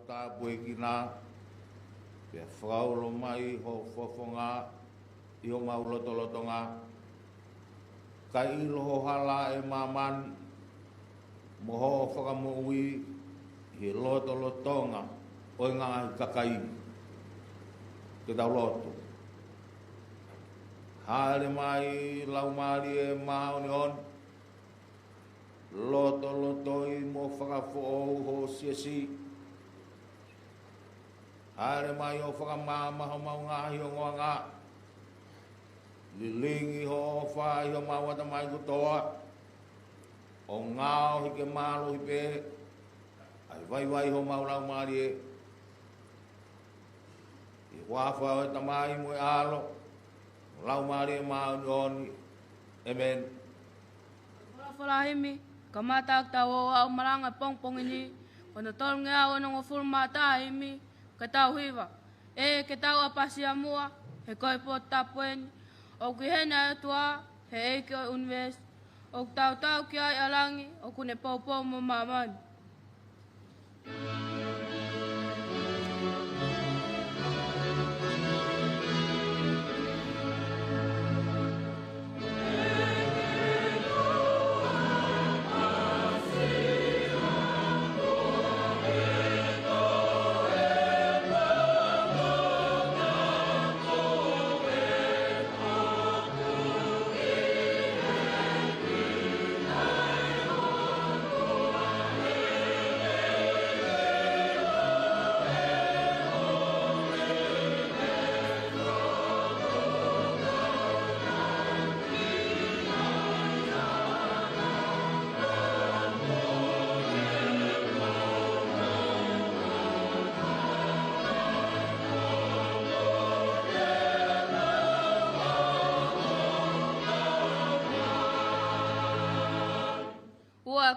ta buekina pe frau lo mai ho fofonga i o mau lotonga kai lo hala e maman mo ho whakamoui he lotonga o ngā kakai ke tau loto. Hale mai lau mari e mahau ni on loto i mo whakafo ho siesi. Hale mai o whakamama ho mau ngahi o ngoanga lilingi ho whai ho mau ata mai kutoa o ngao hi ke malo hi pe ai vai ho mau lau mari e i wafa o tamai mo e alo lau mari e mau ni oni amen. Falahimi kamata tao au maranga pong ini ono tol ngea ono ngoful mata imi katau hiva e katau apasia mua he koi po tapuen o kihena tua he eke unves o tau kia alangi o kune popo mo maman.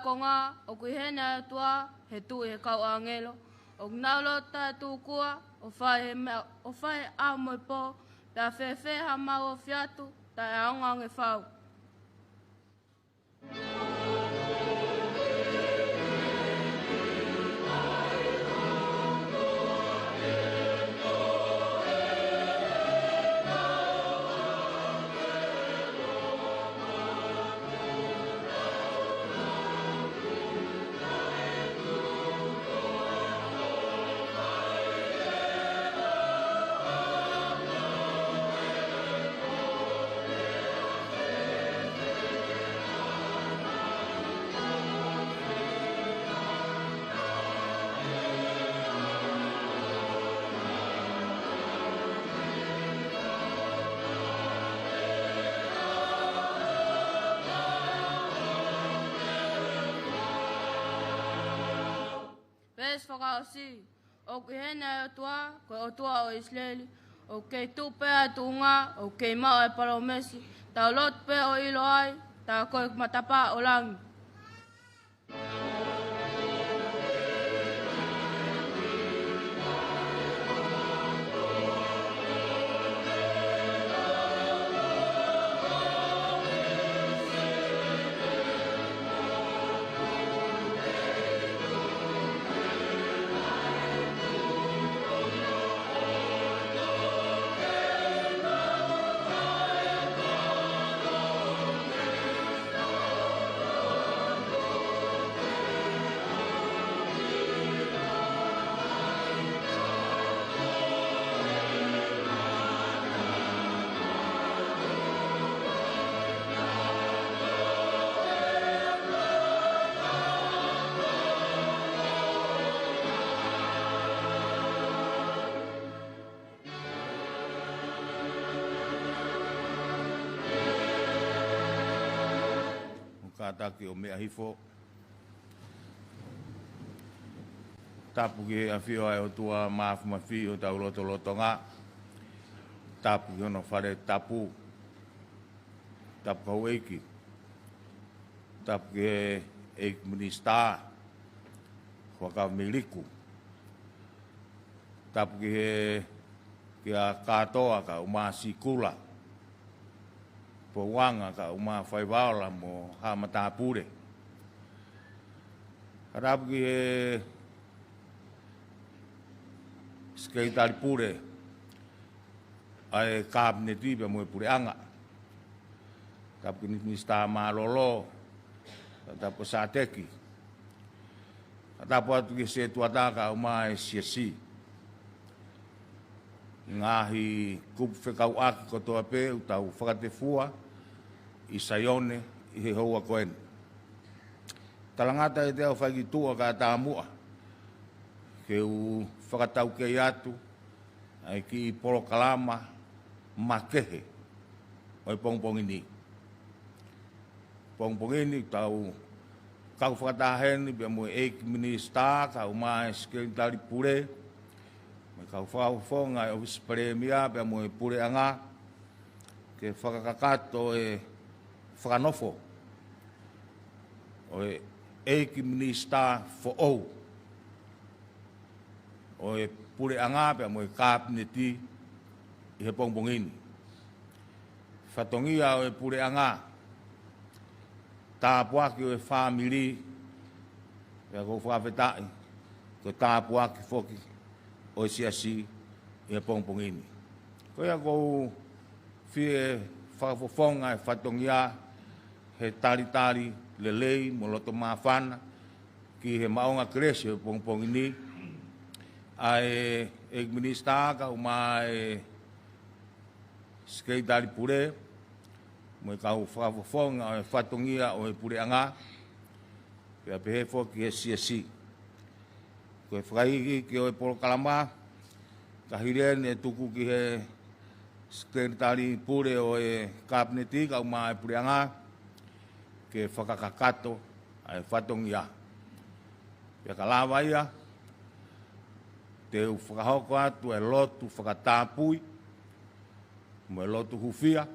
Konga o kuhena tua he tu he kau angelo o nalo ta tu kua o fai a mo po ta fe ha ma o fiatu ta anga nge fau. Whakaosi, o kihena tua, ko o tua o Isleli, o kei tupe a tunga, o kei mao e palomesi, tau lot pe o ilo ai, ta koe matapa o langi. Kataki o mea hifo tapu ki a whio ai o tua maafu mawhi o tau lotonga tapu ki ono whare tapu hau eiki tapu ki eik minista whaka miliku tapu ki a katoa ka umasi kula po wanga ka uma fai wala mo ha mata pure. Karab ki Sekretari pure ai kabineti pe mo pure anga. Kabineti minista malolo tapo sateki. Tapo atu ki se tuataka o mai siasi. Ngahi kupu whekau aki kotoa pe utau whakatefua i Saione i he hoa koen. Talangata e teo whakitua ka tā mua. Ke u whakatau kei atu ai ki poro kalama makehe o i pongpongini. Pongpongini tau kau whakataheni pia mo eik minista ka o mai sekretari pure. Kau whauwhonga e ofisi paremia pia mo e pure anga ke whakakakato e whakanofo o e eiki minista fo ou o e pure anga pia mo e kabineti i he pongpongini. Whatongia o e pure anga tāpuaki o e whamiri pia kou whawhetai ko tāpuaki foki o siasi i e pongpongini. Koia kou fie whakafofonga e whatongia he taritari lelei mo loto mawhana ki he maonga kresi o pongpongini ai e minista ka o mai sekretari pure mo kau whakafofonga o e whatongia o e pure anga pia pehe foki he siasi. Ko e whakaiki ki o e poro kalama, ka hiren e tuku ki he sekretari pure o e kabineti ka uma e pure anga, ke whakakakato a e whatongia. Pia ka lawa ia, te u whakahoko atu e lotu whakatāpui, mo e lotu hufia,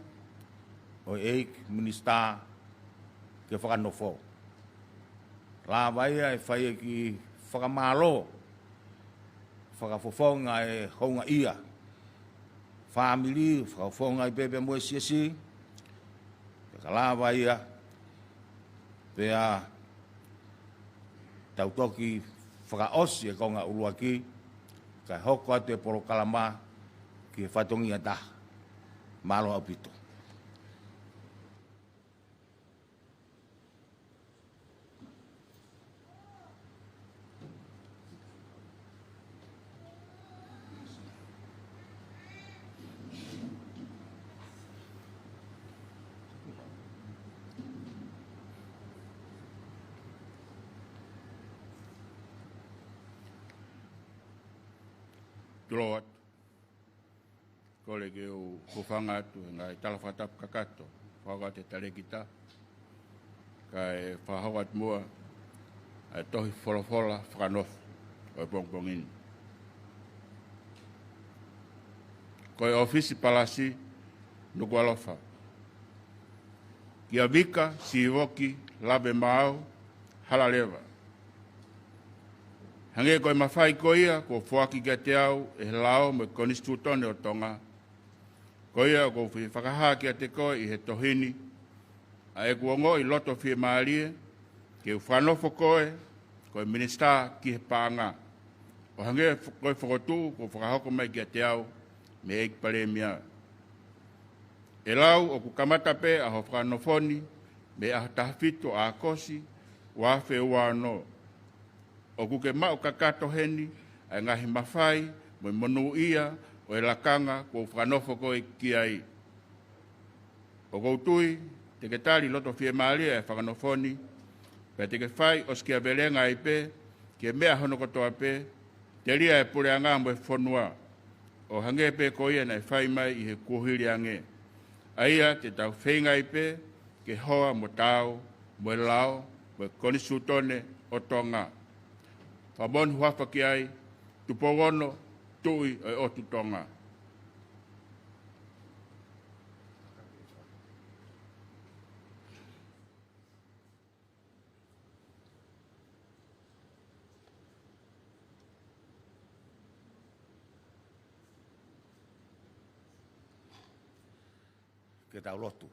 o e eik minista ke whakanofo. Lawa ia e whaia ki whakamalo, whakafofonga e honga ia, whamiri, whakafofonga i pepe mo e siasi, ka lawa ia, pea tautoki whakaosi e konga uruaki, ka hoko atu e poro kalama ki e whatongia ta, malo au pito. Tuloat, kolege o kufanga atu ngai talafata kakato, whaga te tare kita, kai whahawat mua, ai tohi wholofola whakanof, o pongpongini. Koe ofisi palasi, nuku alofa. Kia vika, siivoki, labe maau, halaleva. Hange koe mawhai koia, ko whuaki kia te au, e lao me konistu tone o tonga. Koia ko whakaha kia te koe i he tohini, a e kuongo i loto whie maalie, ke whanofo koe, koe minista ki he pāanga. O hange koe whakotu, ko whakahoko mai kia te au, me eik pare mia. E lau o ku kamata pe a ho whanofoni, me a tahawhito a kosi, wafe ua no. O kuke mau kakato heni, ai ngahi mawhai, mo monu ia, o e lakanga, ko whanofo koe ki ai. O koutui, te ke tali loto whie maalia e whakanofoni, pe te ke whai o skia belenga i pe, ke mea hono kotoa pe, te ria e pure anga mo e whonua, o hange pe koia na e whai mai i he kuhiri ange. Aia te tau whenga i pe, ke hoa mo tau, mo e lao, mo e konisutone o tonga. Whamon huafa ki ai, tupogono, tui e o tutonga. Ke tau lotu.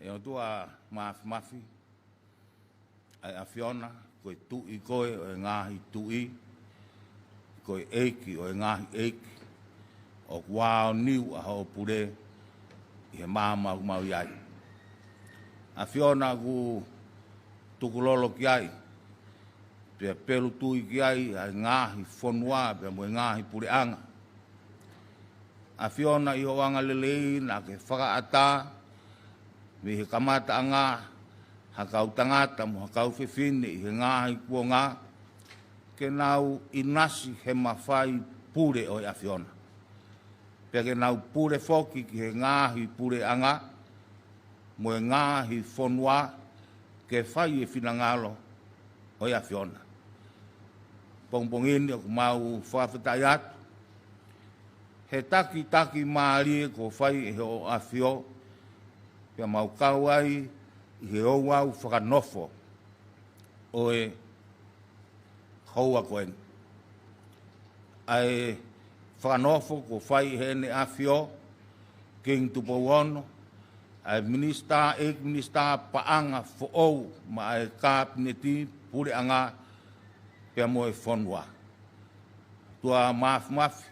E o tua mafi, ai a Fiona, koe tui koe, o e ngahi tui, koe eiki o e ngahi eiki o wao niu a ho pure i he māma mau iai. A whiona ku tukulolo ki ai, pia pelu tui ki ai a ngahi whonua pia mo e ngahi pure anga. A whiona i o anga lelei na ke whakaata mi he kamata anga hakau tangata mo hakau whiwhine i he ngahi kua ngā ke nau inasi he mawhai pure o e a whiona. Pia ke nau pure whoki ki he ngahi pure anga mo e ngahi whonua ke whai e whinangalo o e a whiona. Pongpongini o mau whawhetai atu. He taki maari ko whai e o a whio pia mau kauai i he o au whakanofo o e haua koen. Ai whanofo ko whai hene a whio, King Tupowono, ai minister, minister paanga fo'ou ma ai kabineti pure anga pia mo e whonua. Tua mafi,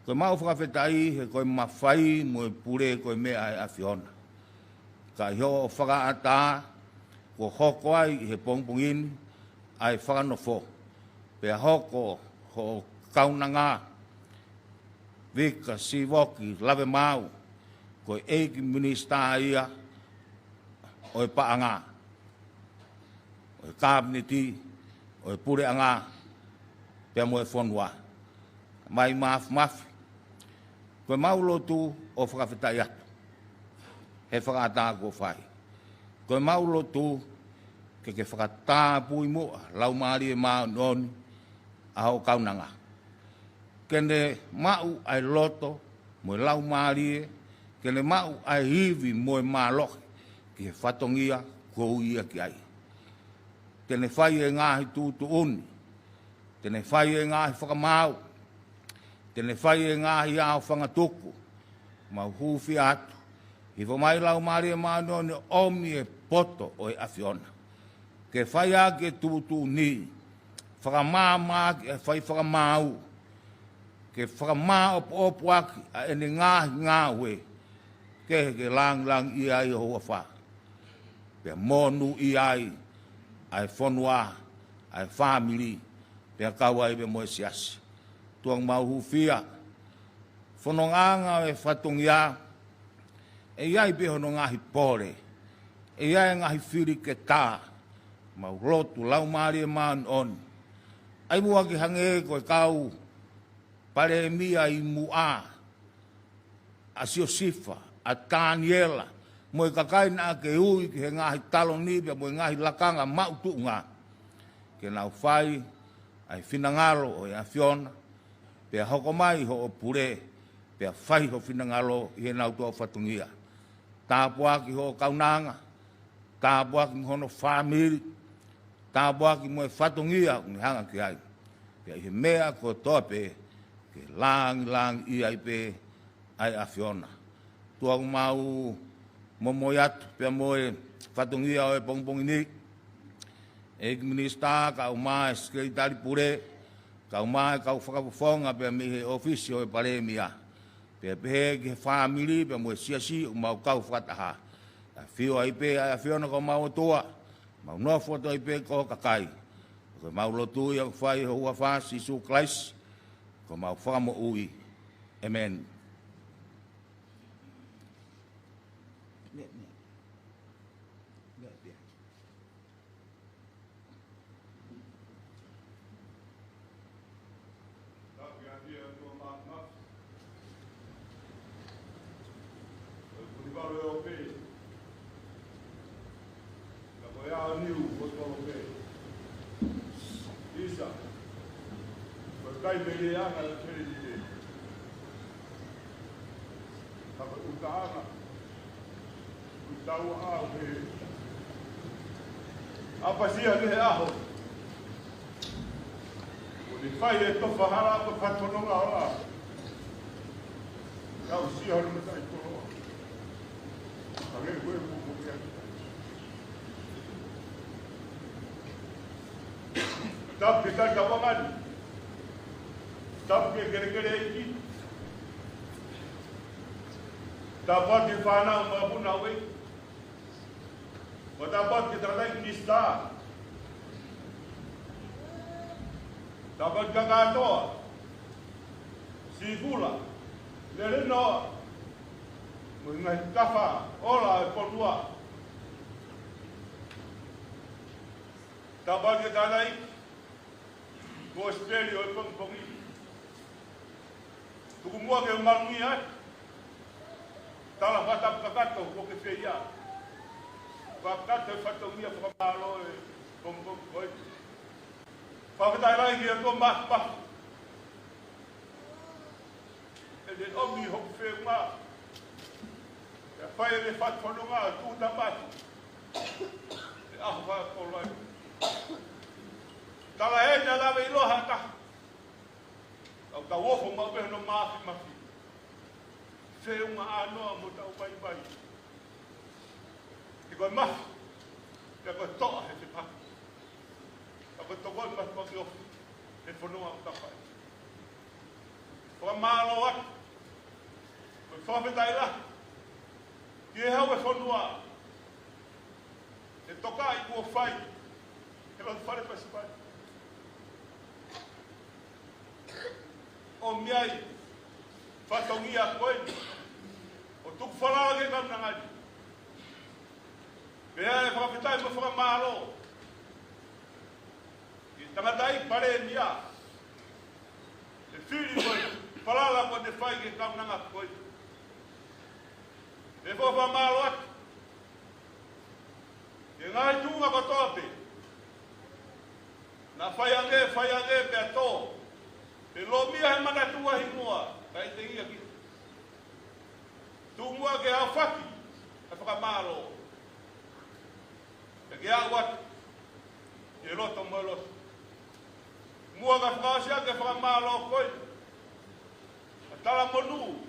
koe mau whakawhetai he koe mawhai mo e pure koe mea ai a whiona. Ka hio o whakaata ko hoko ai he pongpongini ai whakanofo. Pea hoko ho kaunanga Vika Sivoki lave mau ko eiki minista ia o e paanga o e kabineti o e pure anga pia mo e whonua. Mai mafi ko mau lotu o whakawhetai atu he whakata ko whai. Ko mau lotu ke whakata pui mua lau maari e maa noni a ho kaunanga. Kene mau ai loto mo lau maari kene mau ai hivi mo e maloki ki he whatongia ko ia ki ai. Kene whai e ngahi tūtu uni, kene whai e ngahi whakamau, kene whai e ngahi au whangatuku, mau huwhi atu. I whamai lau maari e maa noni omi e poto o e a whiona. Ke whai a ke tūtu ni, whakamā ki e whai whakamau, ke whakamā opu aki a ene ngāwe, ke lang i ai o hoa wha. Pea monu i ai whonua, ai family, pea kawai pe moe siasi. Tuang mau hufia, whanonganga e whatongia, e iai pe hono ngahi pore, e iai ngahi whiri ke tā, mau rotu lau maari e maan on. Ai mua ki hange koe kau, pare mia i mua, a Siosifa, a Taniela, mo i kakaina ke ui ki he ngahi talonibia, mo i ngahi lakanga mautu ngā. Ke nau whai, ai whinangalo o e a whiona, pea hoko mai ho o pure, pea whai ho whinangalo i he nau tua whatungia. Tāpua ki ho kaunanga, tāpua ki hono whamiri, tāpua ki mo e whatungia ni hanga ki ai. Pea i he mea ko tope, ke lang i ai pe ai a whiona. Tuang mau momoi atu, pea moe whatungia o e pongpongini. E minista ka umai sekretari pure, ka umai ka whakapofonga pea mi he ofisi o e paremia. Pea pehe ki he whamiri, pea moe siasi, umau kau whakataha. A whio ai pe ai a whiona ko mau toa, mau nofoto ai pe ko kakai. Ko mau lotu i au whai ho ua whasi su klaisi, ko mau whakamo ui. Amen. Kai bele ana le tele di. Ka utaana. Utau a he. Apa sia le aho. O le fai e to fahara ko fatono ora. Ka o sia le mai to. Ka le ko ko ya. Tap kita kapangan. Tau ke kere iki. Dapat di fana maupun nawe. Dapat kita lagi nista. Dapat gagato. Sigula. Lereno. Mengai kafa. Ola ponua. Dapat kita lagi. Gospel yo pengpongi. Tukumua ke malungiat. Tala fatap kakato ko ke feia. Kakato fatomia famalo pongpong koi. Fakata lagi ko mas pas. Ele omi hok fema. Ya fai le fat fononga tu tamat. Ahwa kolai. Tala ena la ve loha ta. Au ta wofo ma be no mafi. Se uma ano mo tau pai. Iko mas. Ya ko to he se pa. Ako to ko mas ko yo. E fono au ta pai. Ko malo wat. Ko fa be dai la. Ki ha we fono a. E toka I ko fai. E lo fare pa se pai. O miai. Fatongia koe. O tuku whalala ke kam nangani. Pea e whakapitai mo whakamaro. I tangatai pare nia. E whiri koe. Whalala ko te whai ke kam nanga koe. E whakamaro atu. E ngai tunga ko tope. Na whaiange pea tō. E lo mia he mana tua hingoa. Kai te ia ki. Tumua ke hau whaki. E whakamaro. E ke hau watu. E roto mo roto. Mua ka whakaosia ke whakamaro koe. A tala monu.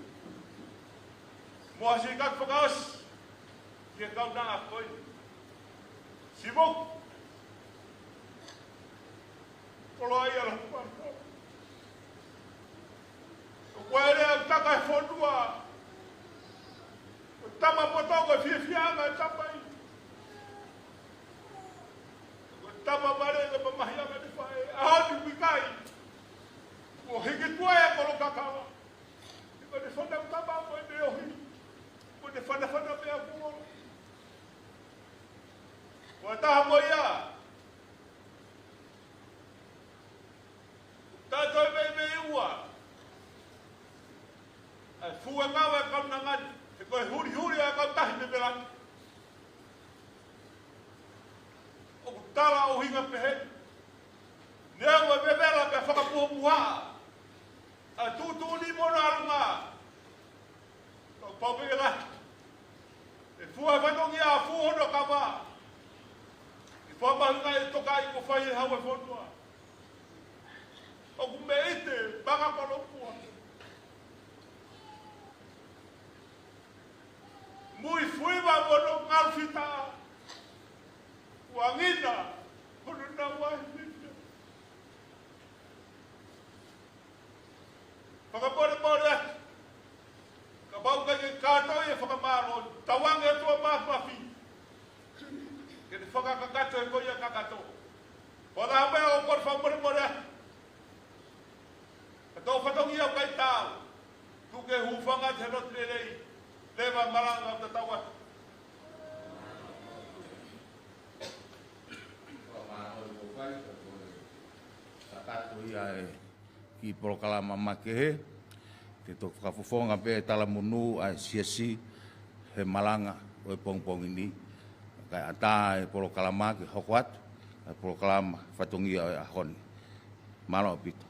Mua si kak whakaos. Ke kau nanga koe. Sibok. Kolo ai ala whakaos. Wale taka fondua. Tama potoko fianga tapai. Tama bare ke pemahianga di pai. Ahadi bikai. Mo higi tua ya kolo kakawa. Ko de fonda tama ko de ohi. Ko de fonda pe aku. Ko ta moya. Ta to be uwa. Fua kawa kau nangan, kau huri kau tahi bebelan. O tala o hinga pehe. Nea o bebela pe whakapuha. A tutu ni mona alunga. Kau pau bebela. E fua whatongi a fuhono kawa. E fua mahunga e toka I ko whai hawa whonua. O kume ite, baka kolopua. Mui fuiva mono ngalfita. Wangina. Kono na wahina. Whakapore. Kabau kake kato e whakamaro. Tawang e tua mafi. Kene whakakakato e koia kakato. Whakahape o kor whamore. Kato whatongi au kai tau. Tuke hufanga te no trelei. Leva malanga te tawa. Sakato ia ki proklama makehe. Te tok whakafofonga pe tala munu a siasi he malanga o e pongpong ini. Kai ata e proklama ke hokwat. E proklama whatongi a honi. Malo pito.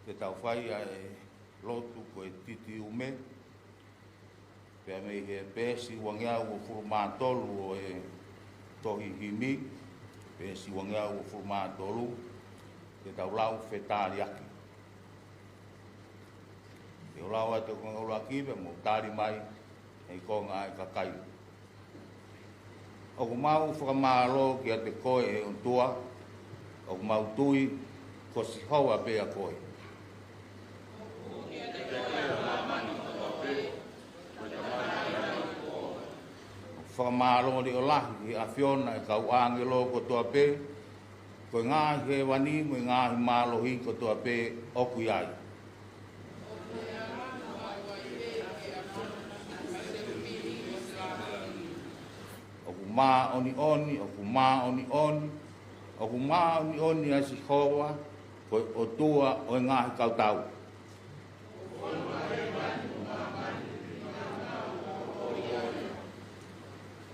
ke tau whai ai lotu ko e titi ume. Pea mei he pēsi wangiau o furumātolu o e tohi himi. Pēsi wangiau o furumātolu ke tau lau whetari aki. Ke lau atu konga aki pe mo tari mai e konga ai kakai. O mau whakamālo ki a te koe e ontua. O mau tui ko si hoa pe a koe. Whakamālo ni o lahi a Fiona e kau angelo ko toa pe. Ko ngā he wani mo ngā hi mālohi ko toa pe oku iai. Oku mā oni oni, oku mā oni oni. Oku mā oni oni a si hoa ko o tua o ngā hi kautau.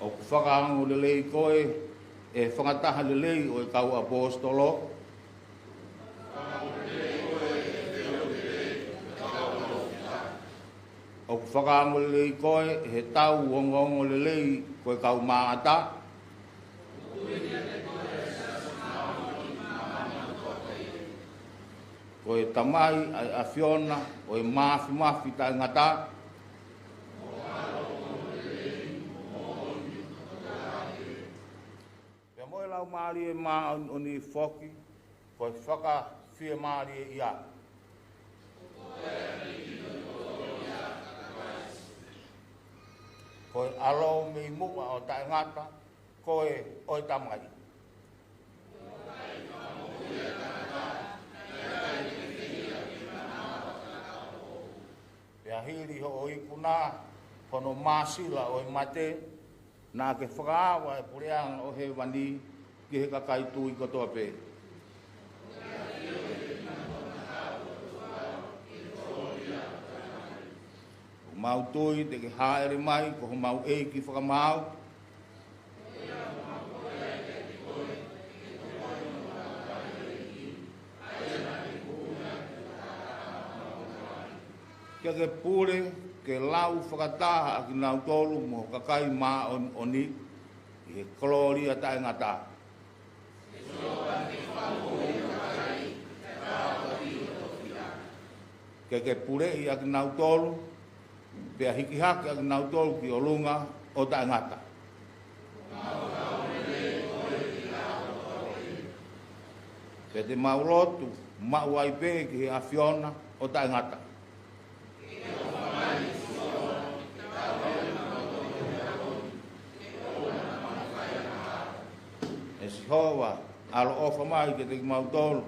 O whakaango lelei koe, e whangataha lelei o e kau apostolo. O whakaango lelei koe, he tau ongongo lelei koe kau maata. Koe tamai a Fiona, o e mafi tai ngata. Lau maari e maa oni foki, koe whaka whia maari e ia. Koe alo me mua o tae ngata, koe oi tamai. Pea hiri ho o ikuna, hono masila o i mate, nā ke whakaawa e pureanga o he wani, ki he kakai tui kotoa pe. O mau tui te ke haere mai, ko ho mau e ki whakamau. Kia ke pure, ke lau whakataha a ki nau tolu mo kakai mā oni, i he kloria tae ngata. Ke pure i a ki nau tolu, pea hiki hake a ki nau tolu ki o lunga o tae ngata. Pe te maulotu, mauai pe ki he a Fiona o tae ngata. E si hoa, alo ofa mai ke te mau tolu.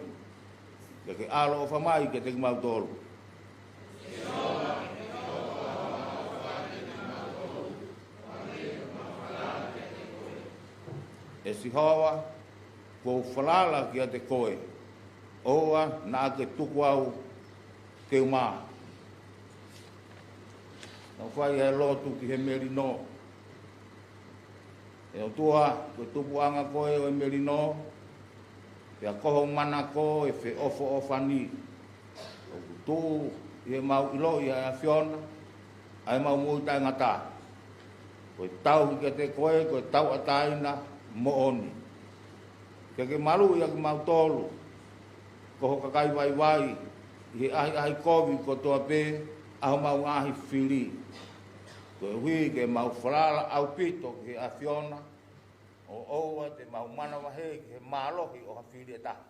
Ke alo ofa mai ke te mau tolu. E si hoa, ko whalala ki a te koe. Oa na ke tuku au ke umaa. Nau whai e lotu ki he merino. E o tua, koe tupuanga koe o e merino, pea koho mana ko e whe ofo ofani. O tu i he mau ilo i a Fiona, ai mau mui tai ngata. Koe tau i te koe, koe tau ataina mo oni. Ke maru i a ki mau tolu, koho kakai vai vai, i he ahi kovi ko toa pe, aho mau ahi whiri. Koe hui ke mau whalala au pito ki a Fiona, o oua te mau mana wahe ki he mālohi o ha whiri e taha.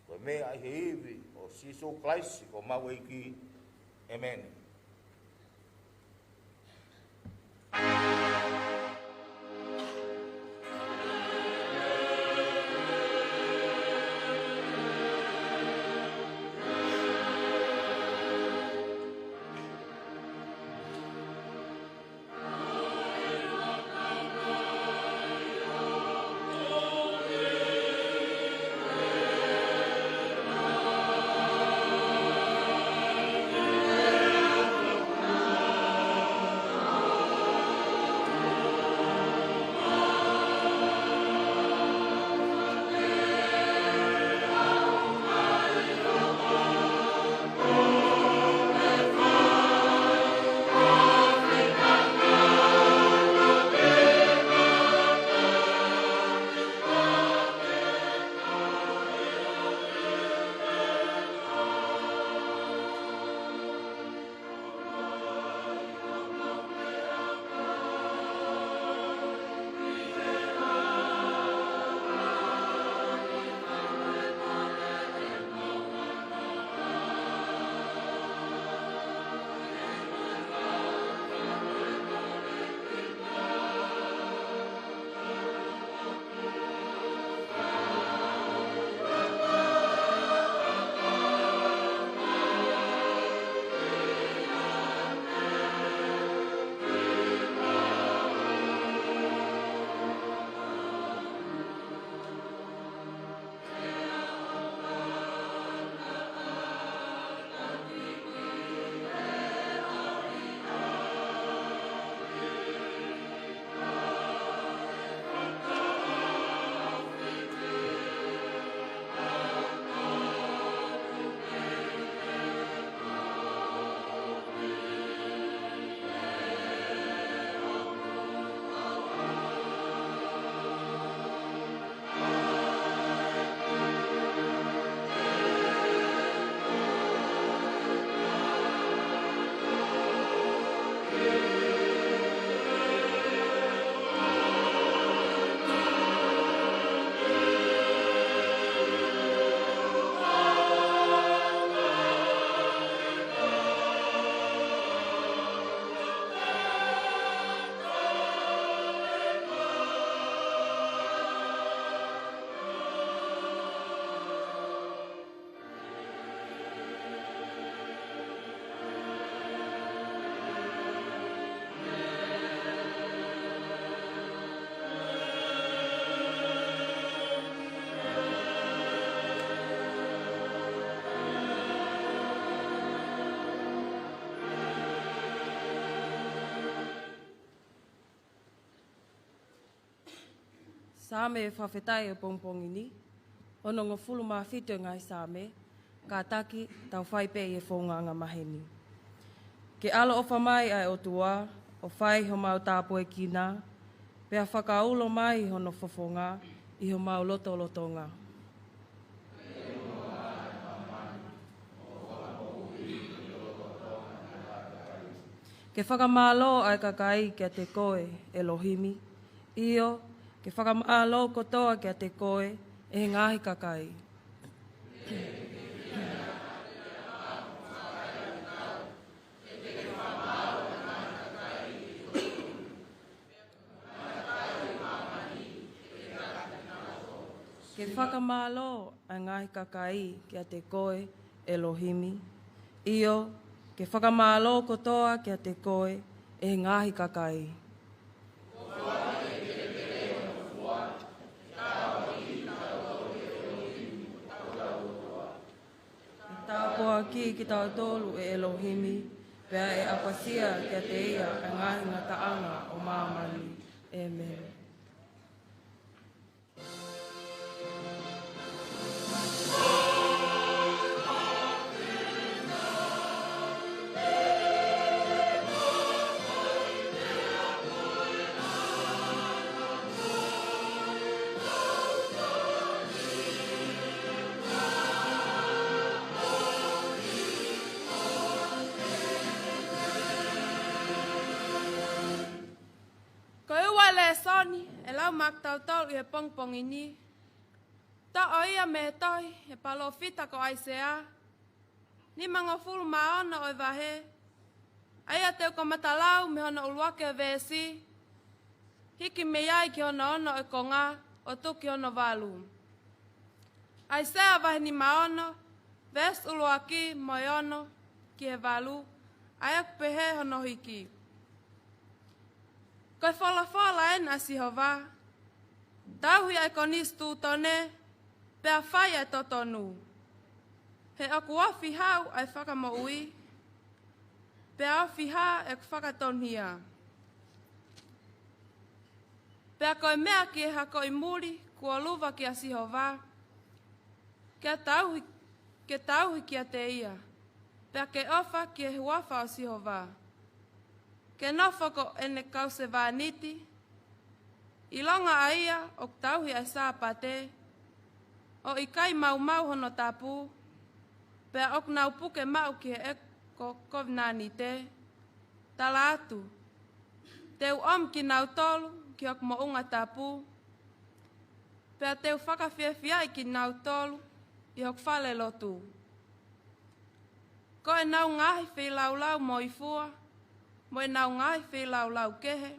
Koe mea ai he iwi o siso klaisi ko mau eiki, amen. Amen. Same e whawhetai e pongpong ini. Ono ngā fulu mā whitu ngai same, ka taki tau whaipe i e whonganga maheni. Ke alo o whamai ai o tua, o whai ho mau tāpue kina, pea whakaulo mai hono whawhonga i ho mau loto-lotonga. Ke whakamālo ai kakai kia te koe Elohimi, io ke whakamālo kotoa kia te koe e ngāhi kakai. Ke whakamālo ai ngāhi kakai kia te koe Elohimi, io ke whakamālo kotoa kia te koe e ngāhi kakai. Tāpoa ki tau tolu e Elohimi, pea e apasia kia te ia e ngāhi ngā taanga o māmani. Amen. Soni, e lau mak tau tau i he pongpong ini. Ta o ia me toi, e palo fita ko aisea. Ni manga fulu maona o vahe. Aia teo ko matalau me hono uluake vesi. Hiki me iai ki hono ono e konga, o tuki hono valu. Aisea vahe ni maono, ves uluaki moi ono ki he valu. Aia kupehe hono hiki. Koe whala en asi hova. Tauhi ai konis tu tone, pea whai ai totonu. He aku afi hau ai whakamo ui, pea afi ha e whakatonhia. Pea koe mea ki e hako i muri, kua luva ki asi hova. Ke tauhi ki a te ia, pea ke ofa ki e huafa asi hova. Ke nofoko ene kause vāniti, i longa aia o tauhi ai sāpate, o i kai mau hono tapu, pea ok nau puke mau ki he eko kovnani te, tala atu. Teu ki nau tolu ki ok mo unga tapu, pea teu whakawhiawhiai ki nau tolu i ok whale lotu. Ko e nau ngahi whilau mo i fua, mo e nau ngai whilau kehe,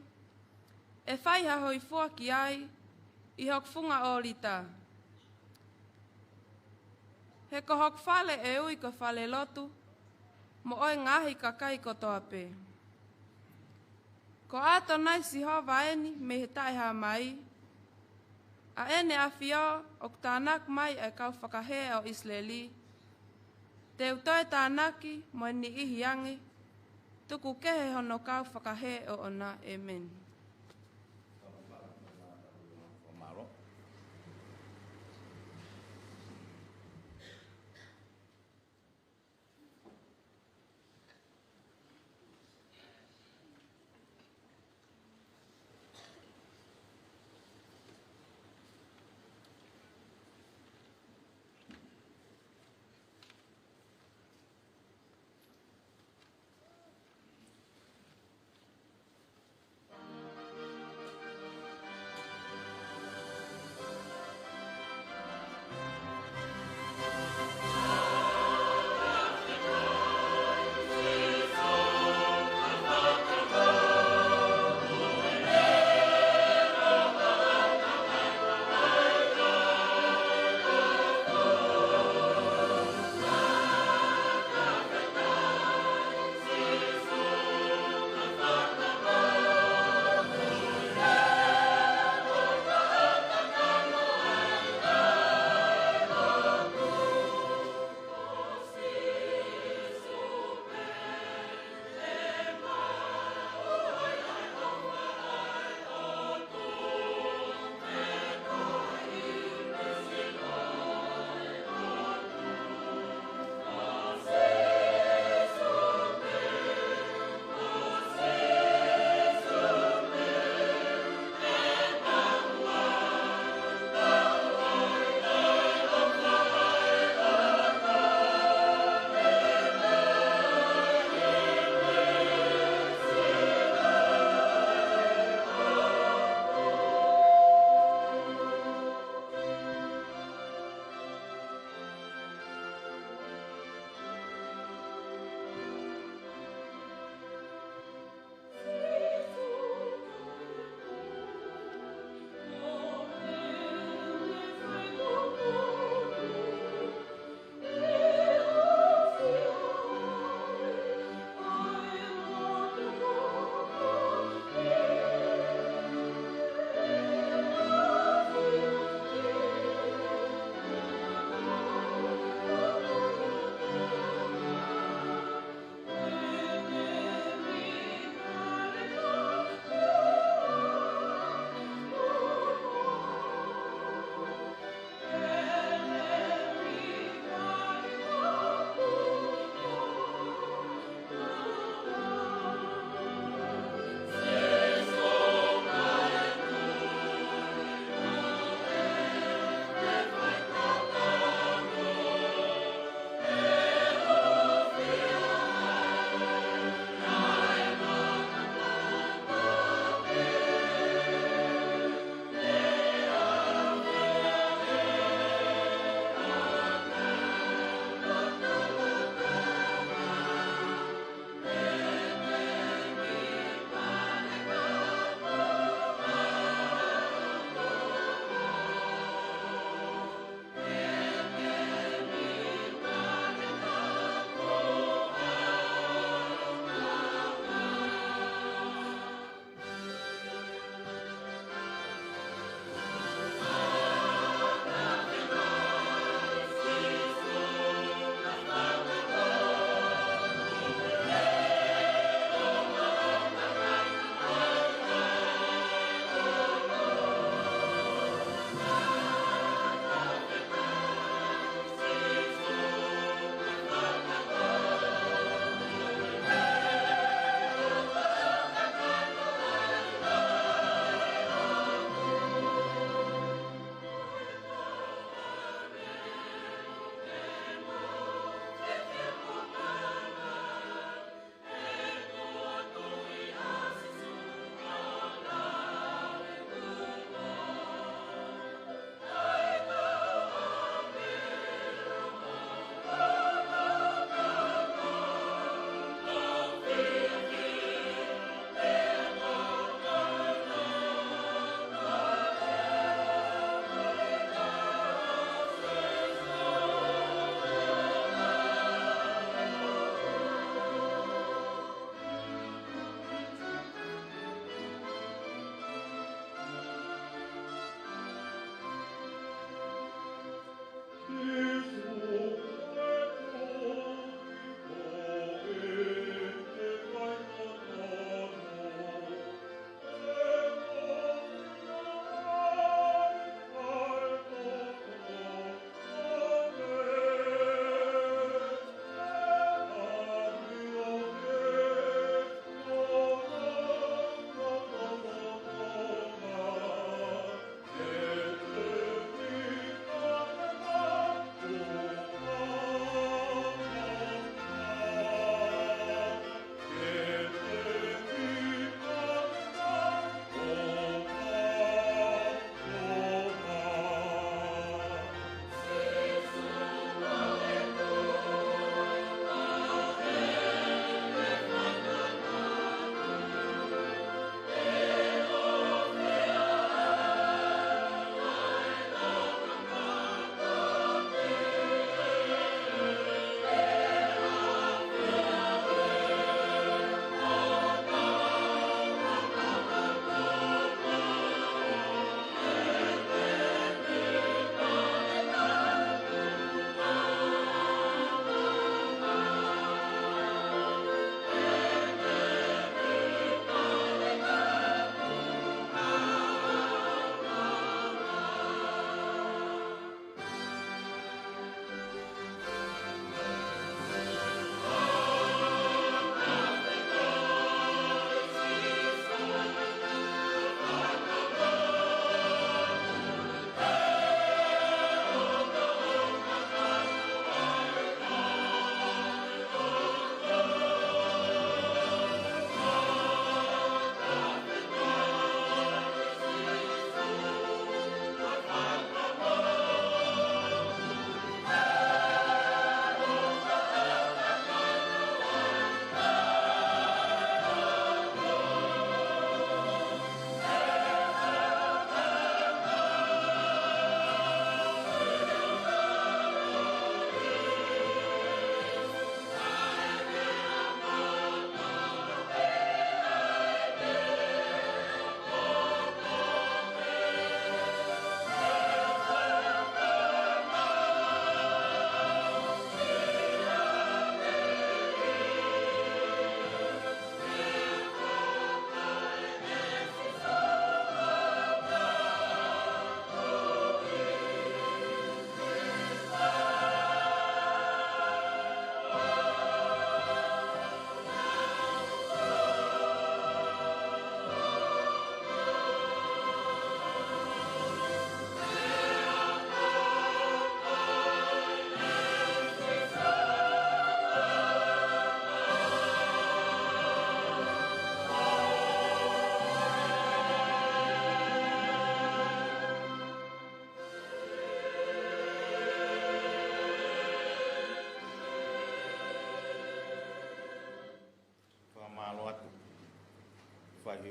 e whai ha hoi fua ki ai, i hok funga o rita. He ko hok whale e ui ko whale lotu, mo oi ngahi kakai ko toape. Ko ato nai si hova eni me he tai ha mai, a ene a fio ok tānak mai e kau whakahe o Isleli, te utoe tānaki mo ni ihi angi, tuku kehe hono kau whakahe o ona. Amen.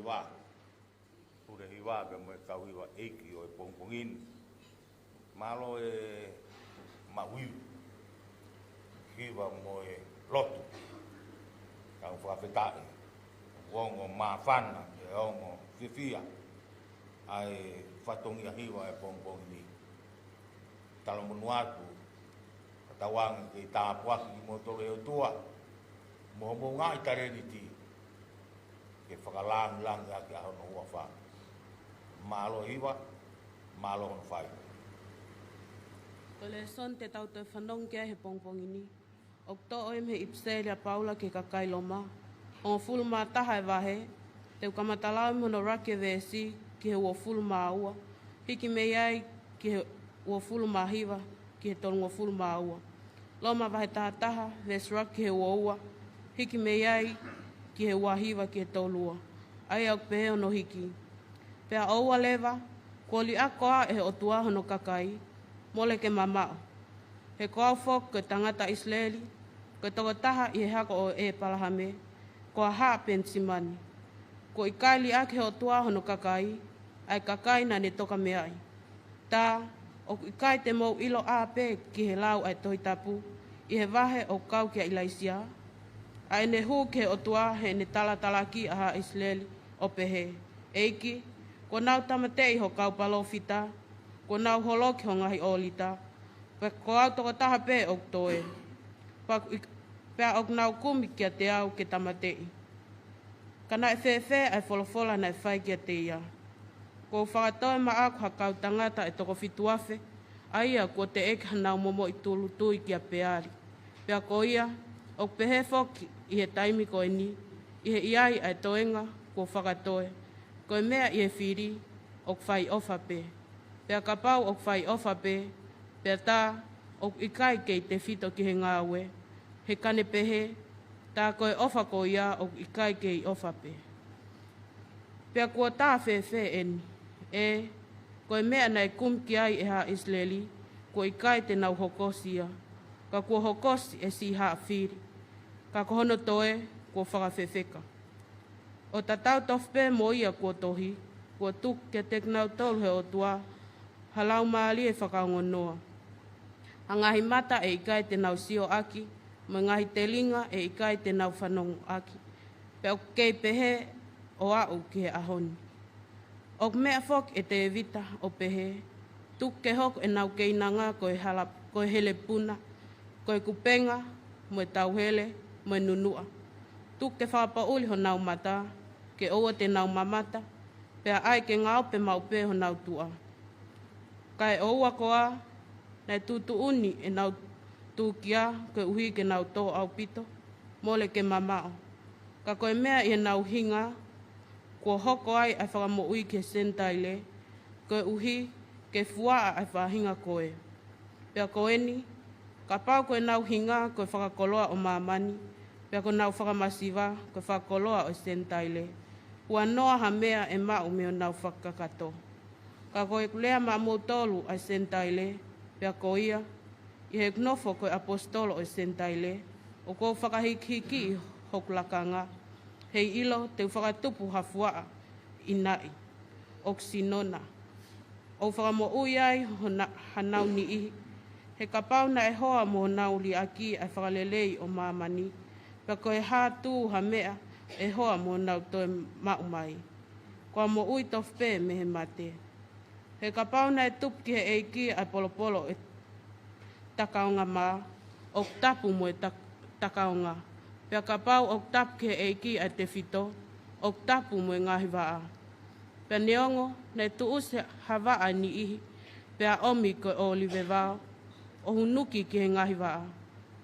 hiwa. Pure hiwa be mo kau hiwa eki o pongpongin. Malo mawiu. Hiwa mo lotu. Kau whakawhetai. Wongo mawhana, ongo whiwhia. Ai whatongi hiwa pongpongin. Talo munu atu. Katawang ki tāpuaki ki motore o tua. Mohomo ngai tareniti. Ke whakalang ki ahono hua wha. Malo hiwa, malo hono whai. Ko le son te tau te whanong kia he pongpongini. O to oim he ipselia paula ke kakai loma. O fulu mā taha e wahe. Te ukamatalao mono rake vesi ki he ua fulu mā ua. Hiki me iai ki he ua fulu mā hiwa ki he tolungo fulu mā ua. Loma wahe taha ves rake ki he ua ua. Hiki me iai ki he ua hiwa ki he tolua. Ai au pehe ono hiki. Pea oua lewa, kuoli a koa e o tua hono kakai. Mole ke mamao. He koa fok ke tangata Israeli, ke toko taha i he hako o e palahame, koa haa pensimani. Ko i kaili ake o tua hono kakai, ai kakai na ne toka meai. Tā, o i kai te mou ilo a pe ki he lau ai tohi tapu, i he wahe o kau kia ilaisia. Ai ne hu ke o tua he ne talatalaki a ha Israeli o pehe. Eiki, ko nau tamatei ho kau palofita, ko nau holoki ho ngahi olita, pe ko au toko taha pe o toe. Pea o nau kumi kia te au ke tamatei. Kana e whewhe ai wholofola na e whai kia te ia. Ko whakatoe ma aku hakau tangata e toko fituafe, aia ko te eke hanau momo i tulu tui kia peari. Pea ko ia, o pehe foki i he taimi ko e ni, i he iai ai toenga ko whakatoe. Ko e mea i he whiri, o whai ofa pe. Pea ka pau o whai ofa pe, pea tā, o i kai kei te whito ki he ngāwe. He kane pehe, tā koe ofa ko ia o i kai kei ofa pe. Pea kua tā whewhe eni, koe mea nei kum ki ai e ha Israeli, ko i kai te nau hokosia. Ka kua hokosi e si haa whiri. Ka kohono toe, kua whakawhewheka. O tatau tofpe mo ia kua tohi, kua tuk ke teknau tolu he o tua, halau maali e whakaongonoa. A ngahi mata e ikai te nau sio aki, mo ngahi te linga e ikai te nau whanongo aki. Pea kei pehe o au ki he ahoni. O mea fok e te evita o pehe, tuk ke hok e nau keinanga koe hele puna, koe kupenga, mo e tauhele, mo e nunua. Tuk ke whapauli ho nau mata, ke oa te nau mamata, pea ai ke ngaupe maupe ho nau tua. Kai oua koa, nei tutu uni e nau tūkia ke uhi ke nau tō au pito, mole ke mamao. Ka koe mea i nau hinga, kua hoko ai ai whakamo ui ke sentaile, koe uhi ke fuaa ai whahinga koe. Pea koe ni, ka pau koe nau hinga koe whakakoloa o mamani, pea koe nau whakamasiva koe whakakoloa o sentaile. Ua noa ha mea e mau meo nau whakakato. Ka koe kulea ma mo tolu ai sentaile, pea ko ia, i he knofo koe apostolo o sentaile, o kou whakahiki hokulakanga, hei ilo te whakatupu hafua i nai, o sinona. O whakamo ui ai hanau ni ihi, he kapau na e hoa mo nau li aki ai whakalelei o mamani, pea koe hātū ha mea e hoa mo nau toe maumai. Koa mo ui tofpe me he mate. He kapau na e tupki he eiki ai polopolo e takaonga mā, o tapu mo e takaonga. Pea kapau o tapu he eiki ai te fito, o tapu mo e ngahi waa. Pea neongo na e tuuse hawaa ni ihi, pea omi koe olive wao, o hunuki ki he ngahi waa.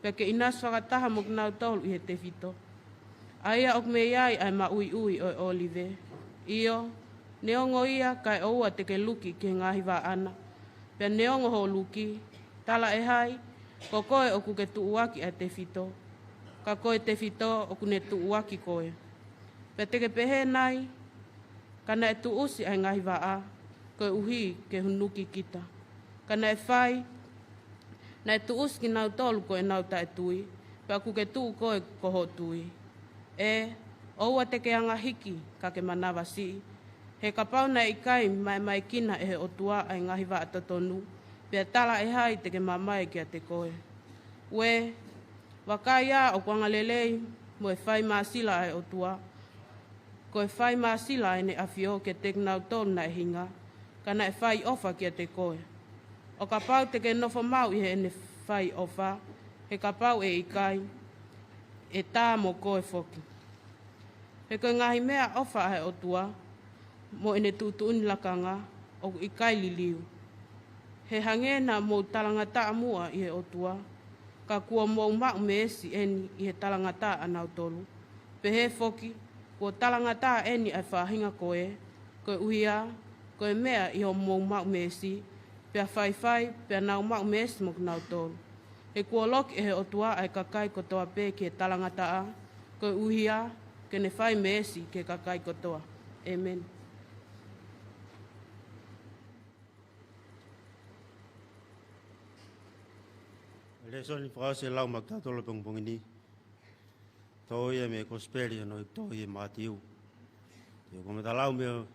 Pea ke inas whakataha mo kinau tolu i he te fito. Aia ok me iai ai ma ui ui o olive. Iyo, neongo ia kai oua te ke luki ki ngahi wa ana. Pea neongo ho luki, tala e hai, ko koe oku ke tuuaki a te fito. Ka koe te fito oku ne tuuaki koe. Pea te ke pehe nai, kana e tuusi ai ngahi wa a, koe uhi ke hunuki kita. Kana e whai, na e tuusi ki nau tolu koe nau tae tui, pea oku ke tuu koe koho tui. Oua te ke anga hiki ka ke manawa si. He ka pau na ikai mai kina e he otua ai ngahi wa atatonu. Pea tala e hai te ke mamai kia te koe. We, wakai a o kuanga lelei mo e whai maasila ai otua. Ko e whai maasila e ne awhio ke te nau tonu na e hinga. Kana e whai ofa kia te koe. O ka pau te ke nofo mau i he ne whai ofa. He ka pau e ikai. E tā mo koe foki. He koe ngahi mea ofa ai otua. Mo ene tutuuni lakanga o ikai liliu. He hangena mo talangata mua i he otua. Ka kua mo mau meesi eni i he talangata anau tolu. Pe he foki, kua talangata eni ai whahinga koe. Koe uia, koe mea i ho mo mau meesi. Pea whai, pea nau mau meesi mo nau tolu. He kua loki e he otua ai kakai kotoa pe ki he talangata a. Koe uhia, ke ne whai meesi ke kakai kotoa. Amen. Le soni frase lau magtatolo pong ini. Tau ia me kospeli no tau ia matiu. Yo como talau me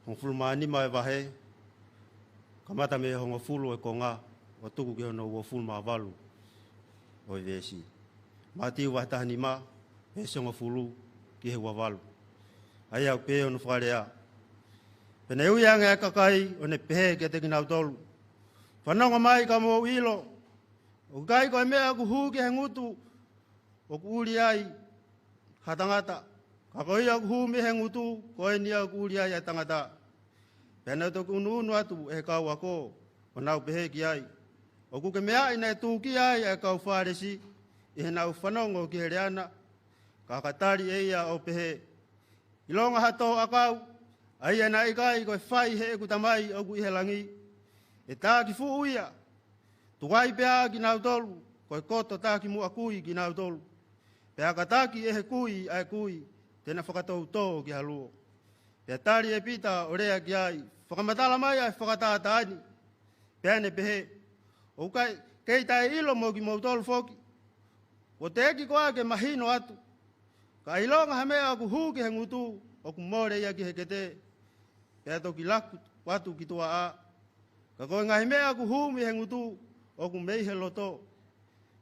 on fulmani mai vahe. Kamata me hongo fulu e konga o tuku ke no wo fulma valu. O vesi. Matiu wa tahani ma e songo fulu ki he wa valu. Aya pe on frarea. Pene u yang e kakai o ne pe ke te kinau tolu. Whanonga mai ka mo ilo. O kai koe mea ku huki he ngutu o ku uri ai ha tangata. Ka koe ia ku humi he ngutu koe nia ku uri ai ha tangata. Pena to ku unu atu e kau ako o nau pehe ki ai. O ku ke mea ina e tūki ai e kau whāresi i he nau whanongo ki he reana. Ka katari e ia o pehe. I longa hato akau ai e na ikai koe whai he e ku tamai o ku i he langi. E tā ki fu uia. Tuai pea ki nau tolu, koe koto taki mua kui ki nau tolu. Pea ka taki e he kui ai kui, tena whakatou tō ki haluo. Pea tari e pita o rea ki ai, whakamatala mai ai whakatata ani. Pea ne pehe, o kai kei tai ilo mo ki mau tolu foki. O te eki koa ke mahino atu. Ka ilonga hamea ku hu ki he ngutu, o ku more ia ki he kete. Pea toki laku watu ki tua a. Ka koe ngahi mea ku hu mi he ngutu, o ku mei he loto.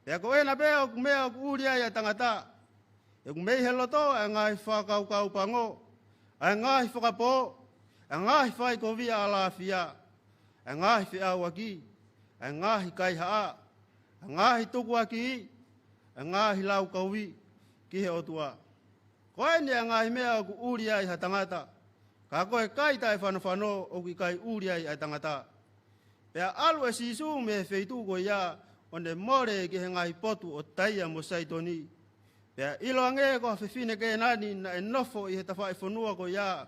Pea ko ena pea o ku mea o ku uri ai a tangata. E ku mei he loto e ngai whakau pango. E ngai whakapo. E ngai whai ko via ala fia. E ngai whia waki. E ngai kai haa. E ngai tuku aki. E ngai lau kauwi. Ki he otua. Ko eni e ngai mea o ku uri ai ha tangata. Ka koe kai tai whanawhano o ki kai uri ai a tangata. Pea alu e sisu me feitu ko ia o ne more ki he ngai potu o taia mo saitoni. Pea ilo ange ko whiwhine ke nani na e nofo i he tawhai whanua ko ia.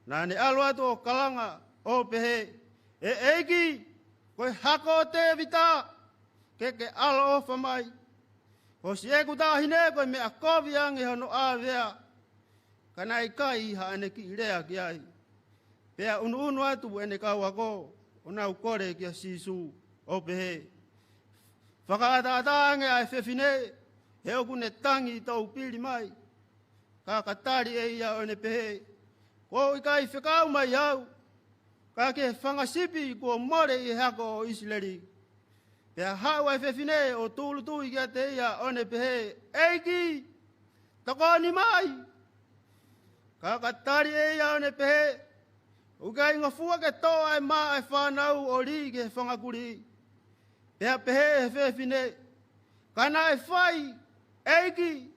Na ne alu atu o kalanga o pehe. E eiki koe hako te vita ke alo o whamai. Ko si e kutahine koe me a kovi ange hono a vea. Kana i kai ha ane ki rea ki ai. Pea unu atu ene kau ako. O nau kore kia sisu o pehe. Whakaataange ai whewhine, he oku ne tangi tau pili mai. Ka katari e ia o ne pehe. Ko i kai whekau mai au. Ka ke whangasipi ko more i hako o Isileri. Pea hau ai whewhine o tūlutui kia te ia o ne pehe. Eiki, takoni mai. Ka katari e ia o ne pehe. Ukai ngafua ke toa e maa e whanau o ri ke whangakuri. Pea pehe e whewhine. Kana e whai, eiki.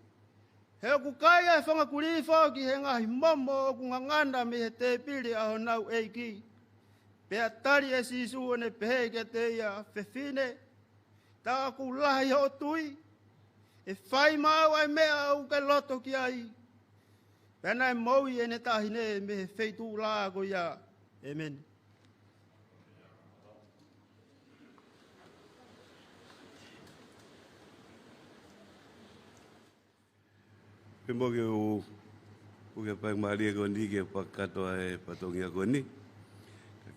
He oku kai e whangakuri whauki he ngahi momo o ku nganganda me he te piri aho nau eiki. Pea tari e sisu o ne pehe ke te ia whewhine. Ta aku lahi o tui. E whai mau ai mea au ke loto ki ai. Pena e maui e ne tahine me feitu la ko ia. Amen. Pemo ke o ke pai maria ko ni ke pakato e patongia ko ni.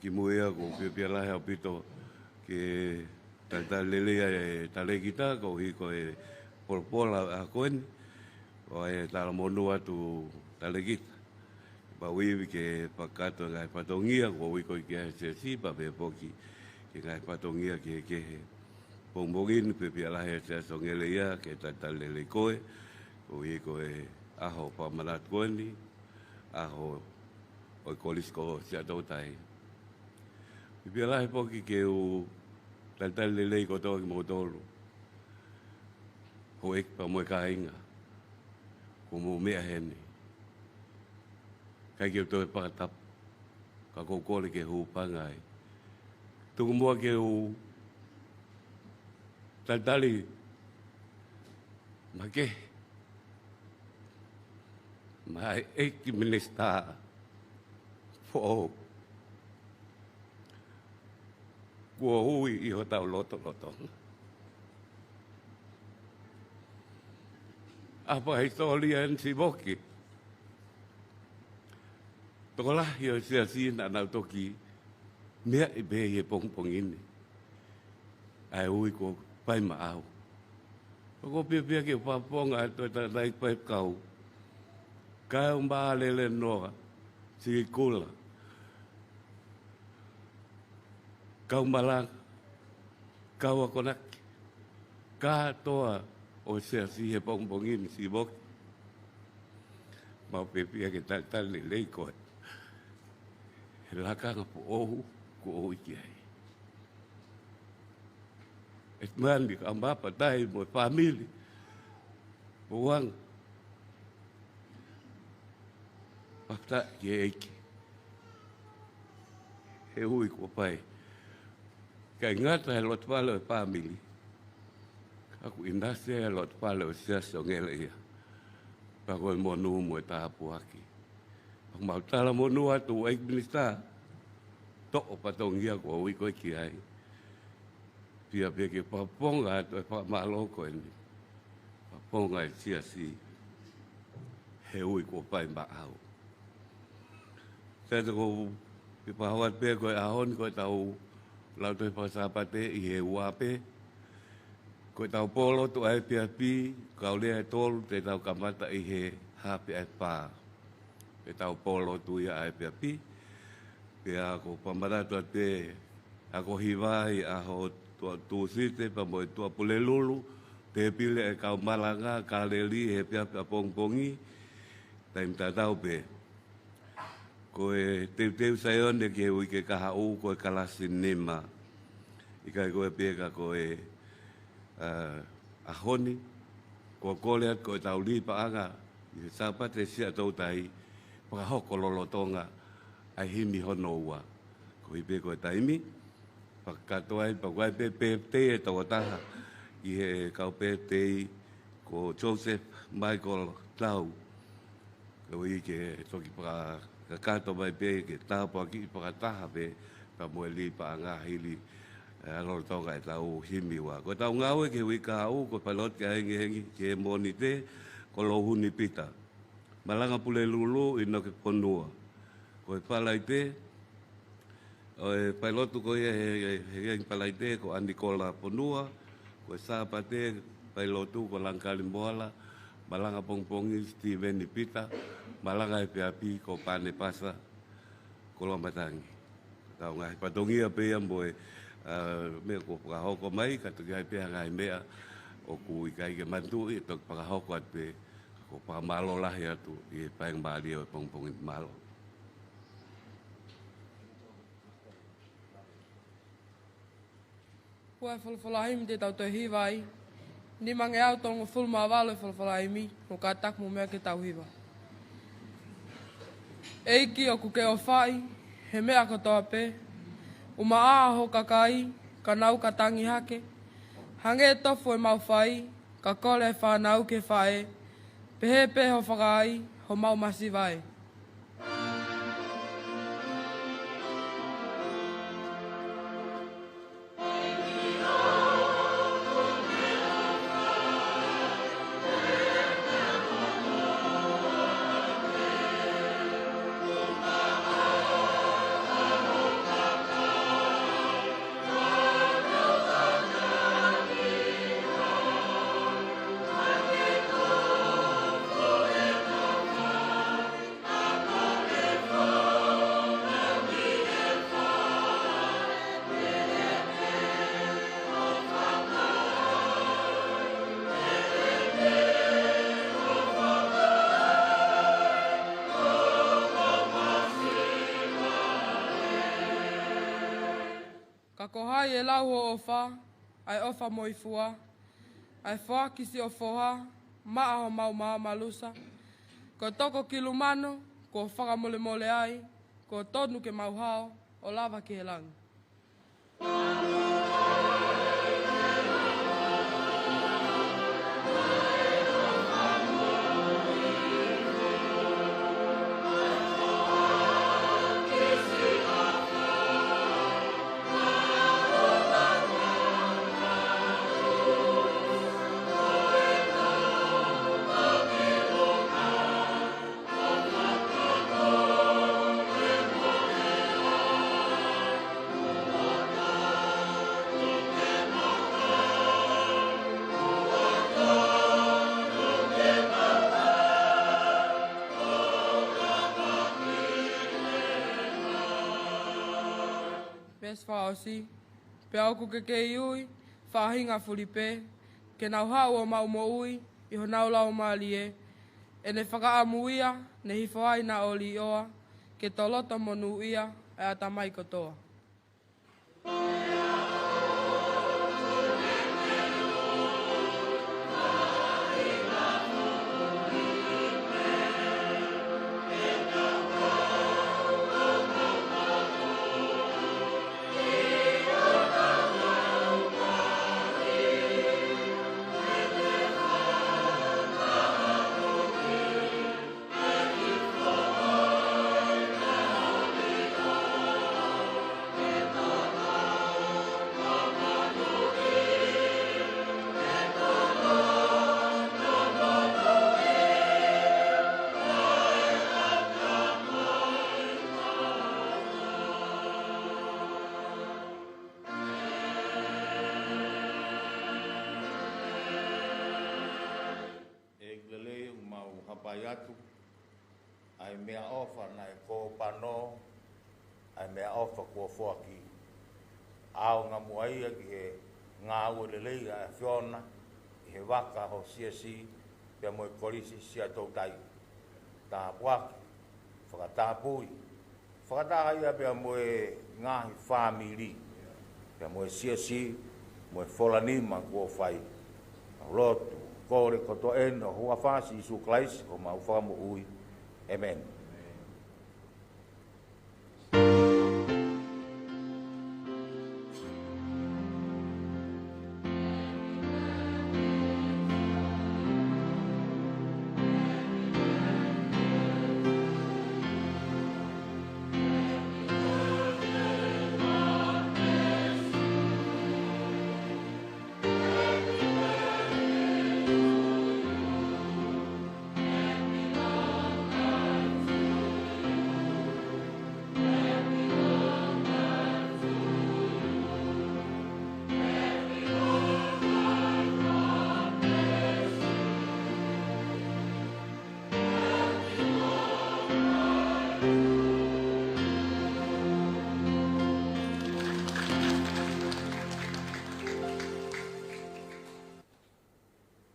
Ki moea ko pia la ha pito ke tata lele e tale kita ko hi ko e porpola a koen. o e tala monua tu talegita. Bawi ke pakato ngai patongia ko wi ko ke se pa be poki ke ngai patongia ke bongbongin pe piala he se songele ya ke tatalele koe o wi ko e aho pa manat koni aho o kolis ko se do tai piala he poki ke o tatalele ko to mo tolo o ek pa mo kainga ko mo me hene kai ke to pakatap ka ko ko ke hu pangai tu mo ke u tali make mai ek minista fo ko hui I ho tau loto apa historia en si boki tokolah yo sia na toki mea I be ye pong ini ai ui ko pai ma au ko pia ke paponga to ta dai pai kau le no si kula kau malang kau konak ka toa o sia he pong ini si bok mau pia ke tal le ko laka nga po ko iki ai. Et man di kamba patay mo family. Buwang. Pata ye iki. He hui ko pai. Kay ngata lot palo family. Aku indase lot palo sia songele ya. Pagol mo nu mo tapu aki. Ang mautala mo nuwa tu ay minista to patongia ko wi ko kiai pia ke paponga to pa maloko ni paponga sia si he wi ko pai ba au te ko pa hawat pe ko ahon ko tau lau to pa sapate I he wape ko tau polo tu ai pia pi ka le tol te tau kamata I he hape ai pa e tau polo tu ia ai pia pi pe ako pambara tu te ako hiwai aho tu site pa mo tu pule lulu te pile e kau malanga ka leli he pia pongpongi taim ta tau pe ko e te sayon de ke wi ke ka u ko kala sinema ika ko pe ka ko e ahoni ko kole ko tau li pa anga I sapate sia tau tai pa hoko lolotonga ai himi hono ua ko I pe ko taimi pa katoai pa wai pe te to taha I he kau pe te ko Joseph Michael Tau ko I ke toki pa kato mai pe ke tau pa ki pa taha pe pa moeli pa nga hili lolotonga tau himi wa ko tau ngau ke wi ka u ko palot ke hengi ke monite ko lohuni pita malanga pule lulu ino ke ponua ko palaite o pilotu ko he palaite ko andikola ponua ko sapate pilotu ko langkali bola malanga pongpongi Steven Pita malanga api ko pane pasa ko lomatangi tau ngai patongi ape amboe me ko pa hoko mai ka tu gai pe ngai mea o ku kai ke mantu I to pa hoko ape ko pa malo lah ya tu I paeng bali o pongpongin malo Kua whalawhalaimi te tau te hiwai. Ni mange au tongo fulma wale whalawhalaimi no ka tak mo mea ke tau hiwa. Eiki o kuke o whai, he mea katoa pe. Uma aaho kakai, ka nau ka tangi hake. Hange tofu e mau whai, ka kole e whanau ke whae. Pehe pe ho whakai, ho mau masi vai. Oh ko hai e lau o ofa, ai ofa moifua, ai foa kisi o foha, maa ho mau maa malusa, ko toko kilumano, ko whaka mole mole ai, ko tonu ke mau hao, o lava ki he langi. Pes whaosi, pe au ku ke iui, whahinga fulipe, ke nau hau o mau mo ui, i ho nau lau maalie, e ne whakaamuia, ne hifawai na oli oa, ke toloto monu ia, e atamai kotoa. Atu, ai mea ofa na e ko pano, ai mea ofa kua fuaki. Ao ngā muaia ki he ngā uelelei a whiona, i he waka ho siasi, pia moe korisi sia tautai. Tā puaki, whakatāpui. Whakatāia pia moe ngāhi whāmiri, pia moe siasi, moe wholanima kua whai. Lotu. Kore koto eno hua whasi isu klaisi o mau whamo ui. Amen.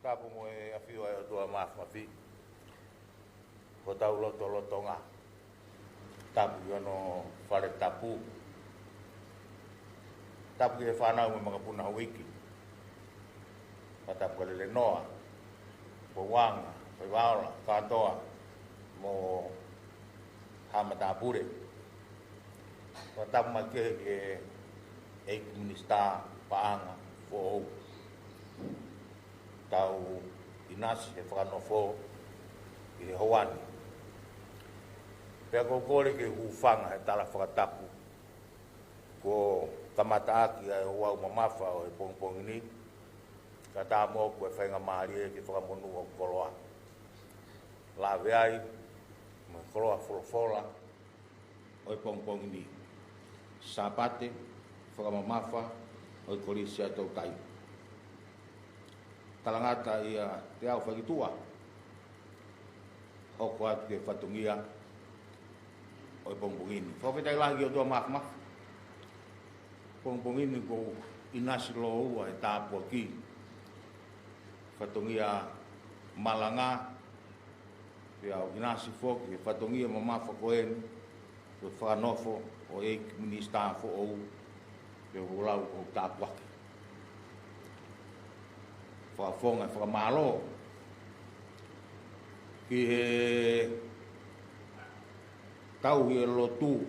Kapu mo e awhiu ai o tua mawhi. Ko tau loto ngā. Tapu i ano whare tapu. Tapu i e whanau me mga puna wiki. Pa tapu ka lele noa. Po wanga, pai waola, katoa. Mo hamatapure. Pa tapu ma kehe ke eik minista paanga fo ou. Tau inasi he whanofo i he hoani. Pea ko kore ke hufanga he tala whakatapu. Ko kamataaki ai hoa umamafa o he pongpongini. Ka tā mōku e whainga maari e ke whakamonu o koloa. La veai, me koloa wholofola o he pongpongini. Sapate, whakamamafa o he korisia tau tai. Talangata ia te au whakitua. Hoko atu ke whatungia o i pongpongini. Whawhetai lahi o tua makmak. Pongpongini ko inasi lo ua e tāpua ki. Whatungia malanga. Pia o inasi foki e whatungia mamafa koen. Ko whanofo o eik minista fo ou. pe ulau o tapua whaafonga whakamalo ki he tau he lotu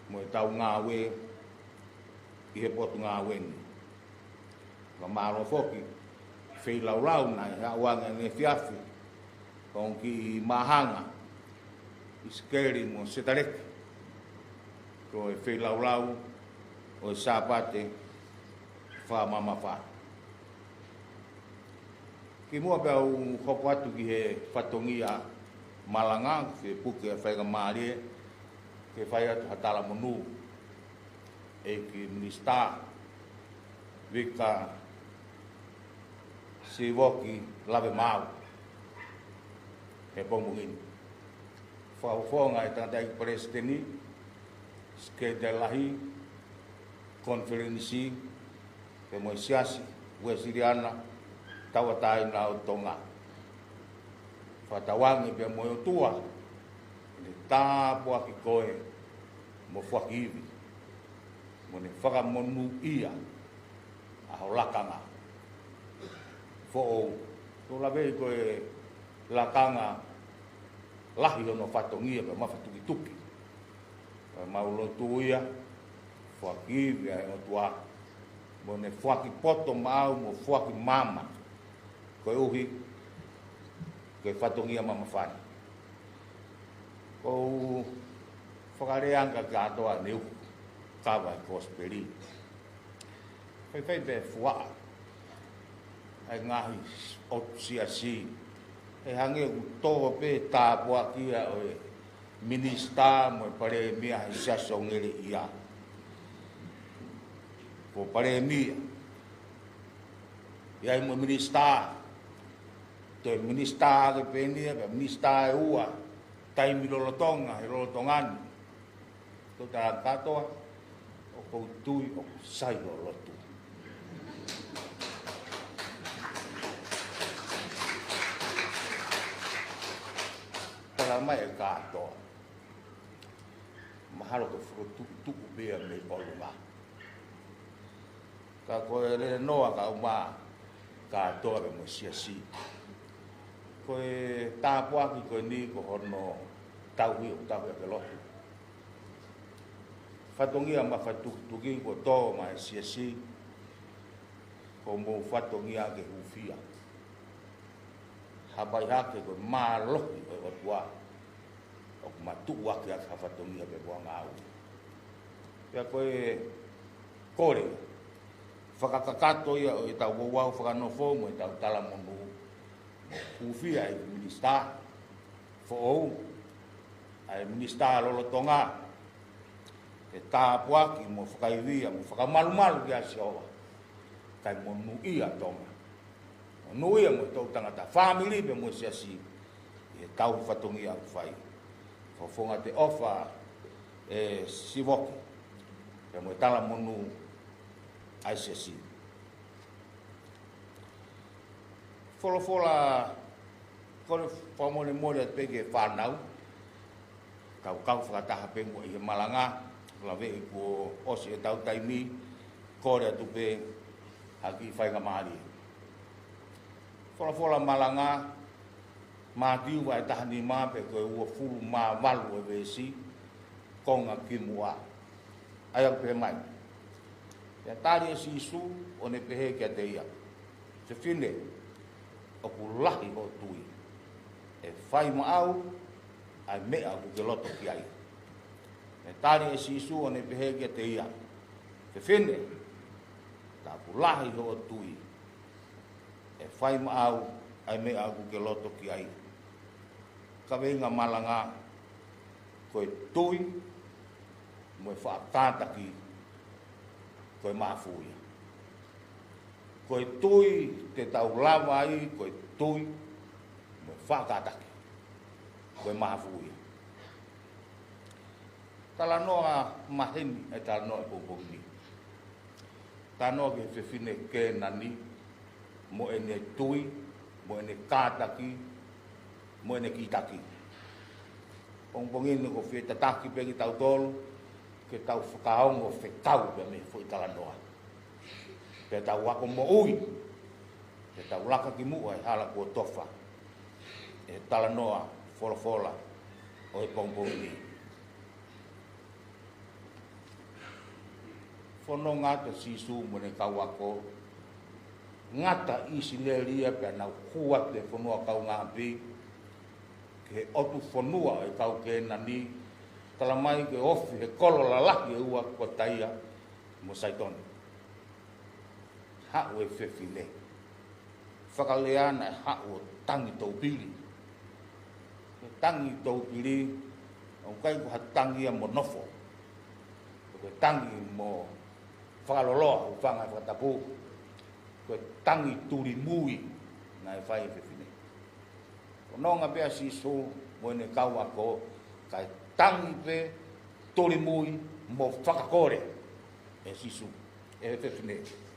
mo tau ngawe ki he potu ngawe ni whamalo foki whei laulau nai hawanga ne fiafi kong ki mahanga iskeri mo setarek ko e whei laulau o sapate wha mama wha ki mua pe au hoko atu ki he whatongia malanga ke puke a whaiga maarie ke whai atu hatala monu e ki minista wika si woki lawe mau he pomungin whauwhonga e tangata i presideni ske de lahi konferensi ke mo siasi wesiriana tawatai na o tonga whatawangi pe mo tua ni tāpua ki koe mo whakiwi mo ne whakamonu ia a ho lakanga fo o lawe koe lakanga lahi ono whatongia pe mawhatuki tuki maulo tuia whakiwi a o tua mo ne whakipoto mau mo whaki mama koe uhi, koe whatongia mama whai. Kou whakareanga ka atoa neu, kawa i kosperi. Whai pe fuaa, ai ngahi o siasi, e hange ku toho pe tāpua kia o e minista mo e pare mia i saso ngere ia. Po pare mia, iai mo minista, te minista ke penia pe minista e ua tai mi lolotonga e lolotongani to ta katoa o ko tui o sai lolotu para mai katoa mahalo ko frutu tu be me oluma ka ko le noa ka uma katoa mo siasi koe tāpua ki koe ni ko hono tauhi o tauhi a pelotu. Whatongia ma whatuki ko tō ma e siasi ko mō whatongia ke hufia. Habai hake koe mā lohi o atua o ma tuu ake a whatongia pe kua ngāu. Pea koe kore whakakakato ia o i tau wawau whakanofo mo i tau talamonu ufia ai minista fo ou ai minista lolotonga e tāpua ki mo whakaiwia mo whakamalumalu ki asioa kai mo nuia tonga nuia mo tau tangata family pe mo siasi e tau whatongia whai whafonga te ofa e siwoki pe mo tala monu ai siasi Fola kore whamone mōre pege whanau, kau whakataha pengo i he malanga, lawe i ko osi e tau taimi, kore atu pe haki whainga maari. Fola malanga, mātiu wa e tahani mā pe koe ua fulu mā walu e wesi, konga ki mua. Ayang pe mai. Ya tari e si isu, o ne pehe kia te ia. Se whine, o ku lahi ho tui. E whai mo au, ai mea ku ke loto ki ai. E tari e sisu o ne pehe kia te ia. Te whine, ta ku lahi ho tui. E whai mo au, ai mea ku ke loto ki ai. Ka wenga malanga, koe tui, mo e whaatātaki, koe maafuia. Koe tui te tau lava ai, koe tui, mo whakataki, koe mahafuia. Tala noa maheni e tala noa pōpōni. Tala noa ke whiwhine ke nani, mo ene tui, mo ene kātaki, mo ene kitaki. Pōngpōngini ko whietataki pegi tau tolu, ke tau whakaongo whekau pe me fo i talanoa. Pe tau wako mo ui, pe tau laka ki mua e hala kua tofa, e talanoa fola o e pongpongini. Fono ngata sisu mo ne kau wako, ngata isi le lia pe nau kua te fonua kau ngapi, ke otu fonua e kau ke nani, talamai ke ofi he kolo lalaki e ua kua taia mo saitoni. Hau e whewhine. Whakaleana e hau o tangi tau pili. Tangi tau pili, o kai ko hatangi a mo nofo. Ko tangi mo whakaloloa o whanga e whakatapu. Ko tangi turi mui na e whai e whewhine. O nonga pia siso mo ne kau ako, kai tangi pe turi mui mo whakakore e siso e whewhine.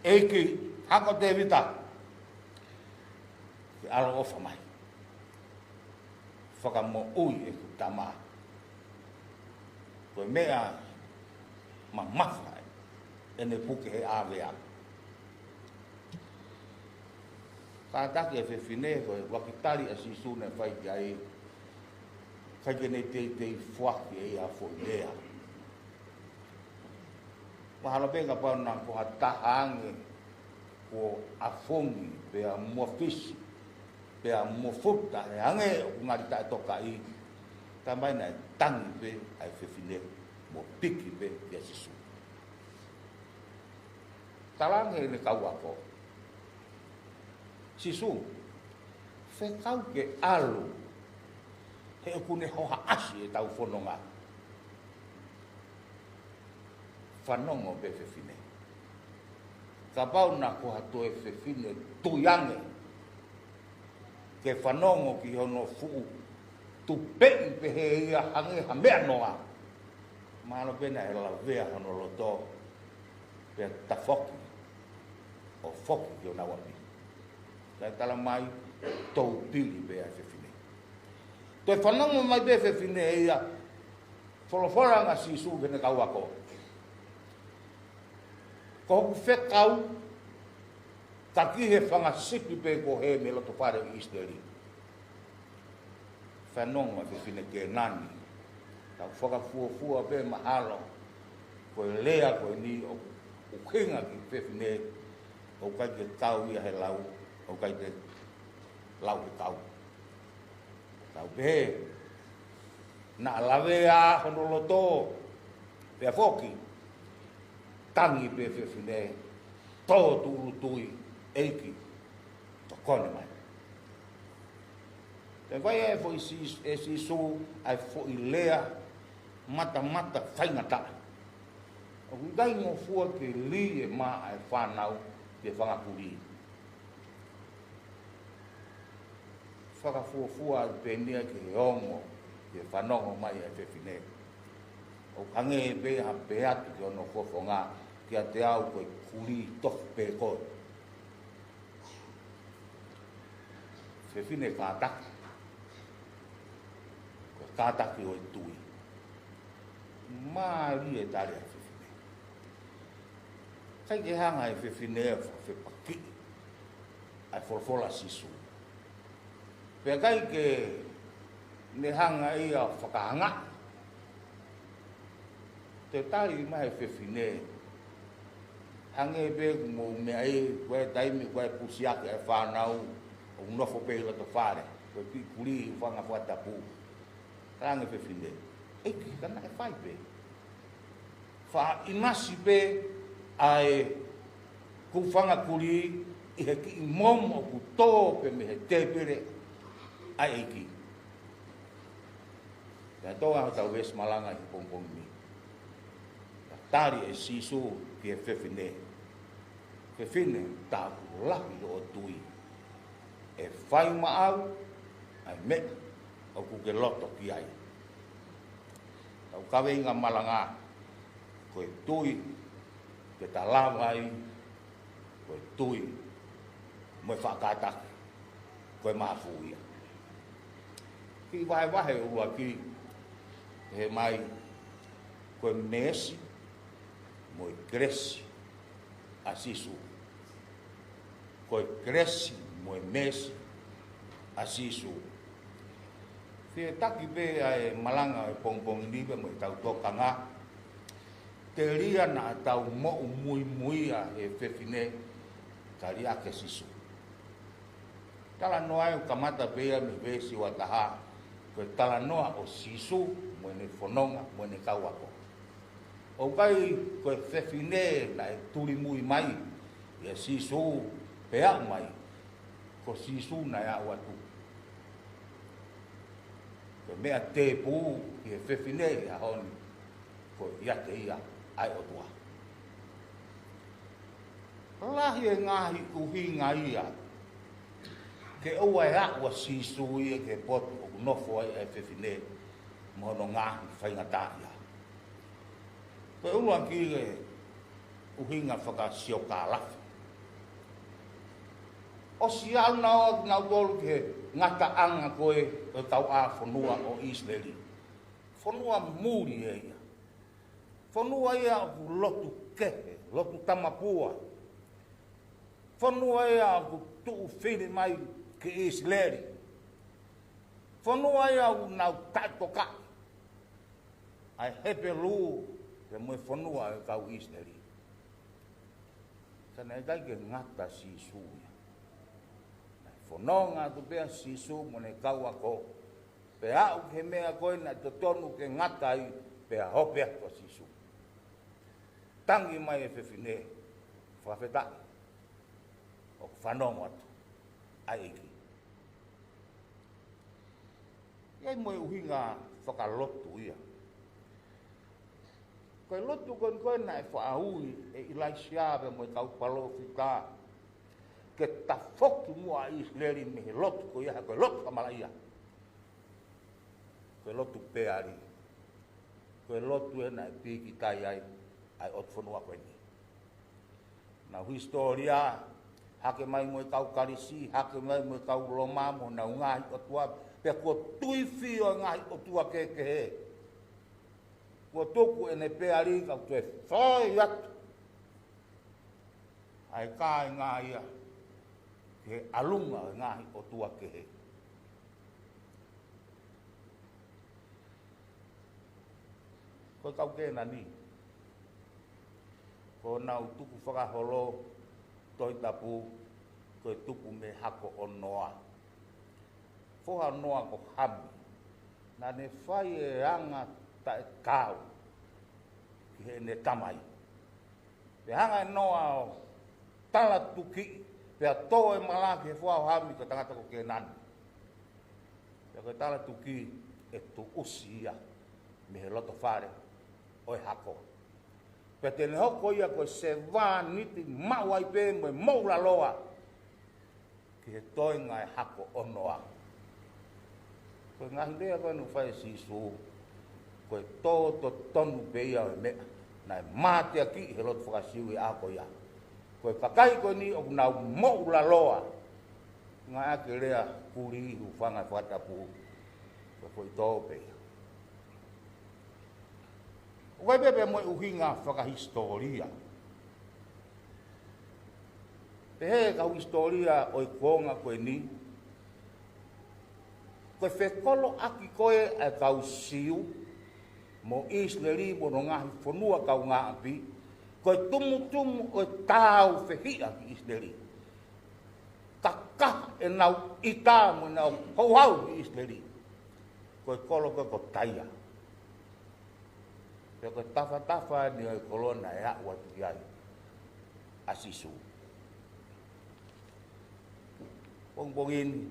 Eiki hako te vita ke alo ofa mai. Whakamo ui e ku tama. Koe mea ma mawhai e ne puke he awea. Kātaki e whewhine koe wakitari a sisu ne whai ki ai kai kene te whaki e a fo lea. Mahala benga pauna ko hatahange ko afongi pe a muafisi pe a muafuta e hange o ngari ta toka i tamai na tangi pe ai whewhine mo piki pe ia sisu. Talange ne kau ako. Sisu, whekau ke alu he o kune hoha asi e tau whanonga. Whanongo pe whewhine. Ka pau na ko hato e whewhine tuiange. Ke whanongo ki hono fuu tu pei pe he ia hange ha mea noa. Mahalo pena e la vea hono loto pe ta foki o foki ki o na wapi. Kai tala mai tau pili pe a whewhine. Toi whanongo mai pe whewhine e ia wholofora nga sisu vene kau ako. Ko hoku whekau, ka ki he whangasipi pe ko he me loto whare i Isteri. Whanonga whewhine ke nani. Tau whakafuafua pe mahalo. Ko e lea ko e ni o ukinga ki whewhine o kai ke tau ia he lau, o kai ke lau ke tau. Tau pe na alawe a hono loto pe a whoki. Tangi pe whewhine, tō tūru tui, eiki, to kone mai. Te vai e fo e sisu, ai fo i lea, mata whaingata. O gai ngō fua ke li e mā ai whanau, te whangakuri. Whakafuafua pe nia ke he ongo, te whanongo mai ai whewhine. O kange e pe ha pe atu ki ono whawhonga, kia te au koe kuri tofu pe koe. Whewhine kātaki. Koe kātaki o e tui. Māri e tari a whewhine. Kai ke hanga e whewhine e whewhaki. Ai wholwhola sisu. Pea kai ke ne hanga i a whakahanga. Te tari mai whewhine hange be mo me ai koe taimi koe pusiake e whanau o nofo pe la to whare koe pi kuri whanga whatapu range whewhine eiki kana e whai pe wha inasi pe ai ku whanga kuri i he ki momo ku tō pe me he tepere ai eiki ka toa tau ves malanga i pongpong mi tari e sisu ki e whewhine. Whewhine tāku lahi o tui. E whai maau, ai me, au kuke loto ki ai. Tau kawe inga malanga, koe tui, ke ta lawai, koe tui, moe whakataki, koe maafuia. Ki wahe ua ki, he mai, koe mesi, mo kresi, asisu. Koe kresi, mo mesi, asisu. Fie taki be ai malanga e pongpong niwe mo tau tokanga. Te ria na tau mo mui muia e fefine karia ke sisu. Tala noa e kamata bea me vesi wataha. Koe tala noa o sisu mo ne fononga mo ne kawako. O kai koe fefine na e turi mui mai e sisu pea mai. Ko sisu na ya watu. Koe mea te pu e fefine a honi. Ko ia te ia. Ai o tua. Lahi e ngahi uhinga ia. Ke oua e akwa sisu ia ke potu o nofo ai e fefine. Mono ngahi whaingata ia. Koe ua ki e uhinga whaka sio ka lafi. O si au nao ngau tolu ke ngata anga koe o tau a whanua o Israeli. Whanua muri e ia. Whanua ia o lotu kehe, lotu tamapua. Whanua ia o tuu whiri mai ke Israeli. Whanua ia o nau taitoka. Ai hepe lu ke moe whanua e kau Israeli. Sana e kai ke ngata sisu ia. Whanonga tu pea sisu mo ne kau ako. Pea au ke mea koe na totonu ke ngata i pea hopea ko sisu. Tangi mai e fefine, whawhetai, o whanonga atu, ai eki. Iai moe uhinga whakalotu ia. Koe lotu koe na e whaahui e ilaisiawe moe kau palo whita. Ke ta whoki mua Israeli me he lotu ko ia, koe lotu whamala ia. Koe lotu peari. Koe lotu e na e piki tai ai. Ai ot whanua koe ni. Na historia, hake mai moe kau karisi, hake mai moe kau loma mo na ngahi o tua, pe ko tui whio ngahi o tua ke he. Ko toku e ne peari kau tue whai atu. Ai kai ngā ia, ke alunga ngahi o tua ke he. Koe kau kena ni. Ko nau tuku whakaholo, toi tapu, koe tuku me hako o noa. Whoha noa ko hami, na ne whai e anga ta e kau, ki he ne tamai. Pe hanga e noa o tala tuki, pe a tō e malaki he whao hami ko tangata ko ke nani. Pe koe tala tuki e tu usi ia, me he loto whare, oi hako. Pe te ne hoko ia koe se wā niti mawai pe moe moura loa. Ki he toi ngai hako onoa. Koe ngahi lea koe nu whae sisu. Koe tō to tonu pe ia o mea. Nai mātea ki he lotu whakasiu e ako ia. Koe kakai koe ni o nau moura loa. Ngai ake lea kuri hu whangai whatapu. Koe tō pe ia. Koe pepe moe uhinga whakahistoria. Pehe kau historia oi konga koe ni. Koe whekolo aki koe e kau siu. Mo Israeli mo no ngahi whanua kau ngā api. Koe tumu oi tāu whehia ki Israeli. Kaka e nau ita mo nau hauhau ki Israeli. Koe kolo koe ko taia. Pea koe tafa ni oi kolona e hau atu ki ai. Asisu. Pongpongin.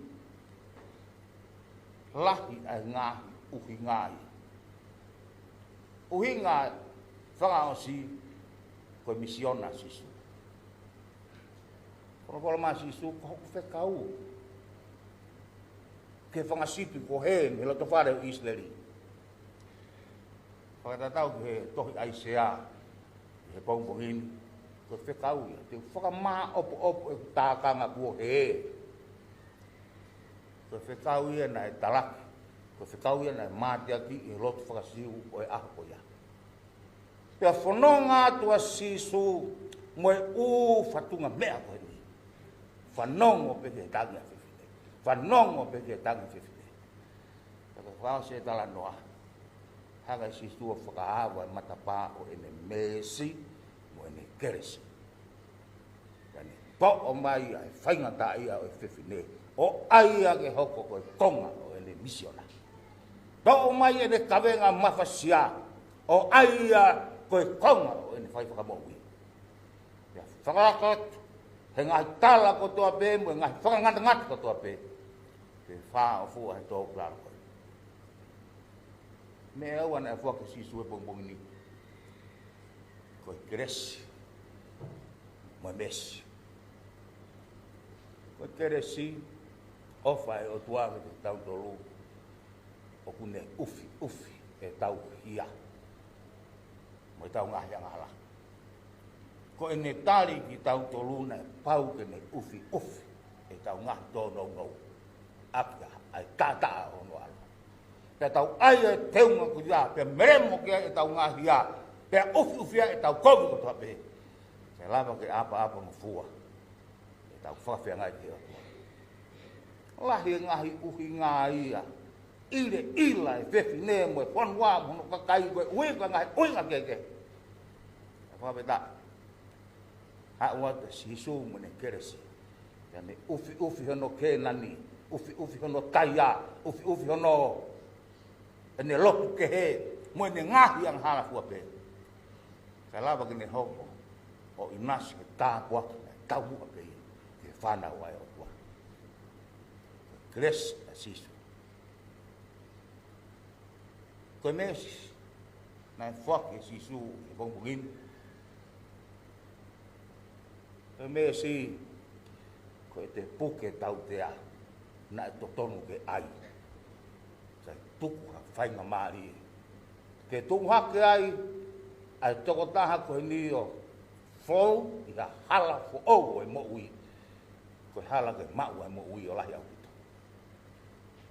Lahi ai ngahi uhi ngai. Uhi ngai whangaosi koe misiona sisu. Kono ma sisu ko hoku whekau. Ke whangasipi ko he me loto whare o Israeli. Whakatatau ki he tohi aisea, he pongpongin, ko whekau ia. Te whakamaha opo e tākanga kua he. Ko whekau ia na e talaki. Ko whekau ia na e mātia ki e lotu whakasiu o e aho ia. Pea whanonga tua sisu moe fatunga mea koe ni. Whanongo peke tanga whiwhine. Whanongo peke tanga whiwhine. Taka whao se tala noa. Haka sisu o whakaawa e matapā o ene mesi mo ene keresi. Kani po o mai ai whaingata ia o e whiwhine. O aia ke hoko koe konga o ene misiona. Po o mai ene kawenga mawhasia. O aia koe konga o ene whai whakamowi. Whakakot, he ngahi tala ko toa pē, mo ngahi whakangata ko toa pē. Ke wha o fua he tō klaro koe. Me au ana e whaka sisu e pongpongi ni. Koe keresi, mo mesi. Koe keresi, ofa e o tuave te tau tolu. O kune ufi e tau hia. Mo tau ngahi angala. Ko ene tali ki tau toluna e pau ke ne ufi e tau ngah tono ngau. Apia ai tata o no alo. Pe tau ai e teunga ku ia, pe meremo ke e tau ngah ia, pe ufi e tau kogu ko tope. Se lava ke apa mfua. E tau whawhia ngai ki o. Lahi ngahi uhi ngai ia. Ile ila e fefi ne mo e whanua mono kakai koe uika ngai uinga keke. E whaweta. Hawa te sisu mo ne keresi. Ya ne ufi hono ke nani, ufi hono taia, ufi hono ene lopu ke he, mo ne ngahi ang hala fua pe. Kala bagi ne hoko o inas ke ta kwa tau mua pe ke whana wai o tua. Kres a sisu. Koe mesis, na whake sisu e bongbongin. E me si, ko e te puke tau te a, na e totonu ke ai. Sai tuku ha whainga maari. Ke tungu hake ai, ai toko taha ko e ni o flow, i ha hala fo o e mo ui. Ko e hala ke mau e mo ui o lahi au kito.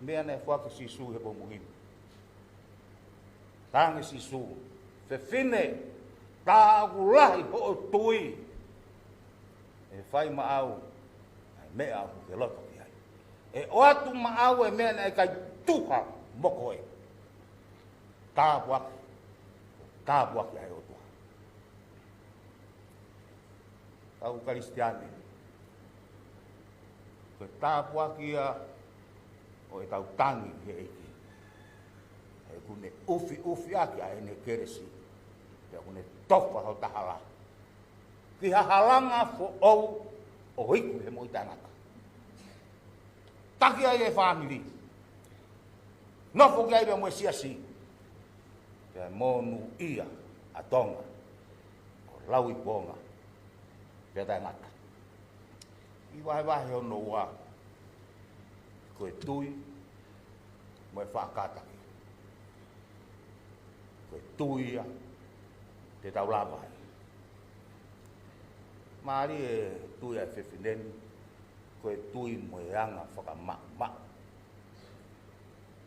Mea ne whaka sisu he pomungin. Tangi sisu, fe fine, ta lahi ho o tui. E whai maau, ai mea au ke loto ki ai. E o atu maau e mea na e kai tuha moko e. Tāpuaki ai o tua. Tau karistiani. Koe tāpuaki a o e tau tangi he eiki. E kune ufi aki a ene keresi. Te kune tofa ho tahala. Ki hahalanga fo ou o hiku he moi tangata. Taki ai e whamiri. Nofo ki ai mo e siasi. Pea monu ia a tonga. O lau i ponga. Pea tangata. I wahe o no ua. Koe tui. Mo e whaakataki. Koe tui ia. Te tau lawai. Maari e tui ai whewhineni, koe tui mo e anga whakamak.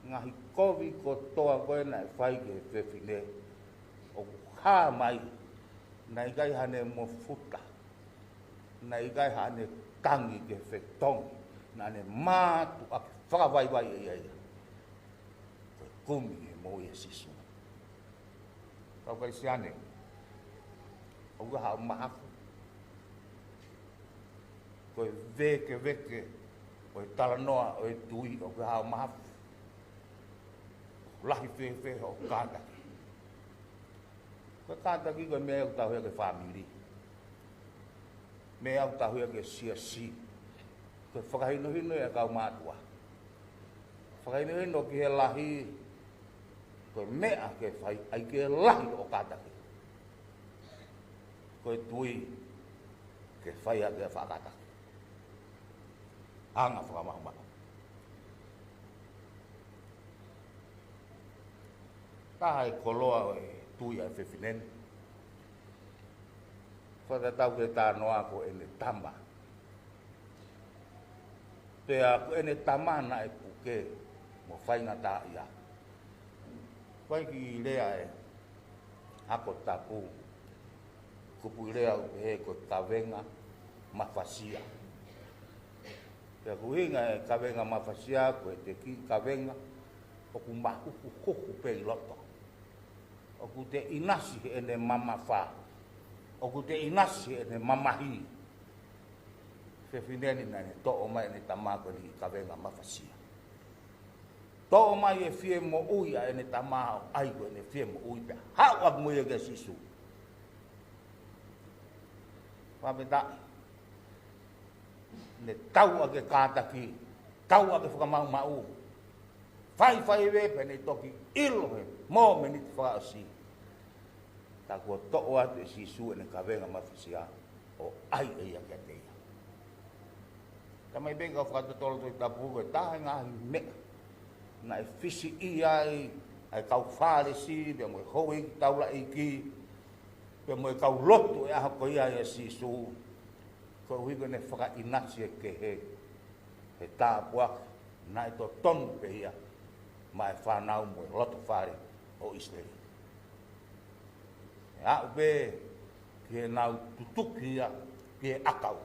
Ngahi kovi ko toa koe na e whai ke whewhine, o hā mai, na i gai hane mo futa, na i gai hane tangi ke whetongi, na ne mātu a whakawaiwai e ia. Koe kumi e mo e sisu. Kau kai siane, o ka hao mahafu, koe veke, o e talanoa, o e tui, o ke hao mahafu. Lahi whewhe o kātaki. Koe kātaki koe mea au tahuia ke whamiri. Mea au tahuia ke siasi. Koe whakahinohino e kau mātua. Whakahinohino ki he lahi, koe mea ke whai, ai ke lahi o kātaki. Koe tui, ke whai a ke whakataki. Anga whakamahu. Taha e koloa o e tui a whewhineni. Whakatau ke tā noa ko ene tama. Pea ko ene tama na e puke mo whainga tā ia. Whai ki lea e hako tapu kupuilea upehe ko kavenga mafasia. Te kuinga e kavenga mafasia ko te ki kavenga o ku mahu ku pe loto. O ku te inasi ene mama fa. O ku te inasi ene mama hi. Fe fineni nane to o mai ne tamako ni kavenga mafasia. To mai e fie mo ui a ene tamao ai ko ene fie mo ui pe. Ha wa mo ye ge sisu. Wabeda ne tau ake kātaki, tau ake whakamau. Whai wepe ne toki ilohe, mō me ni te whaasi. Tā kua to'o atu e sisu e ne kawenga mawhisia o ai e ake ateia. Tamai benga o whakatotolo toi tapu e tahe ngahi mea. Na e fisi i ai kau whare si, pia mo e hoi ki taula i ki, pia mo e kau lotu e aha ko ia e sisu. Ko huigo ne whakainatsi e ke he tāpua, na e to tonu pe ia, ma e whanau mo e loto whare o Israeli. E au pe, ki e nau tutuki ia, ki e akau.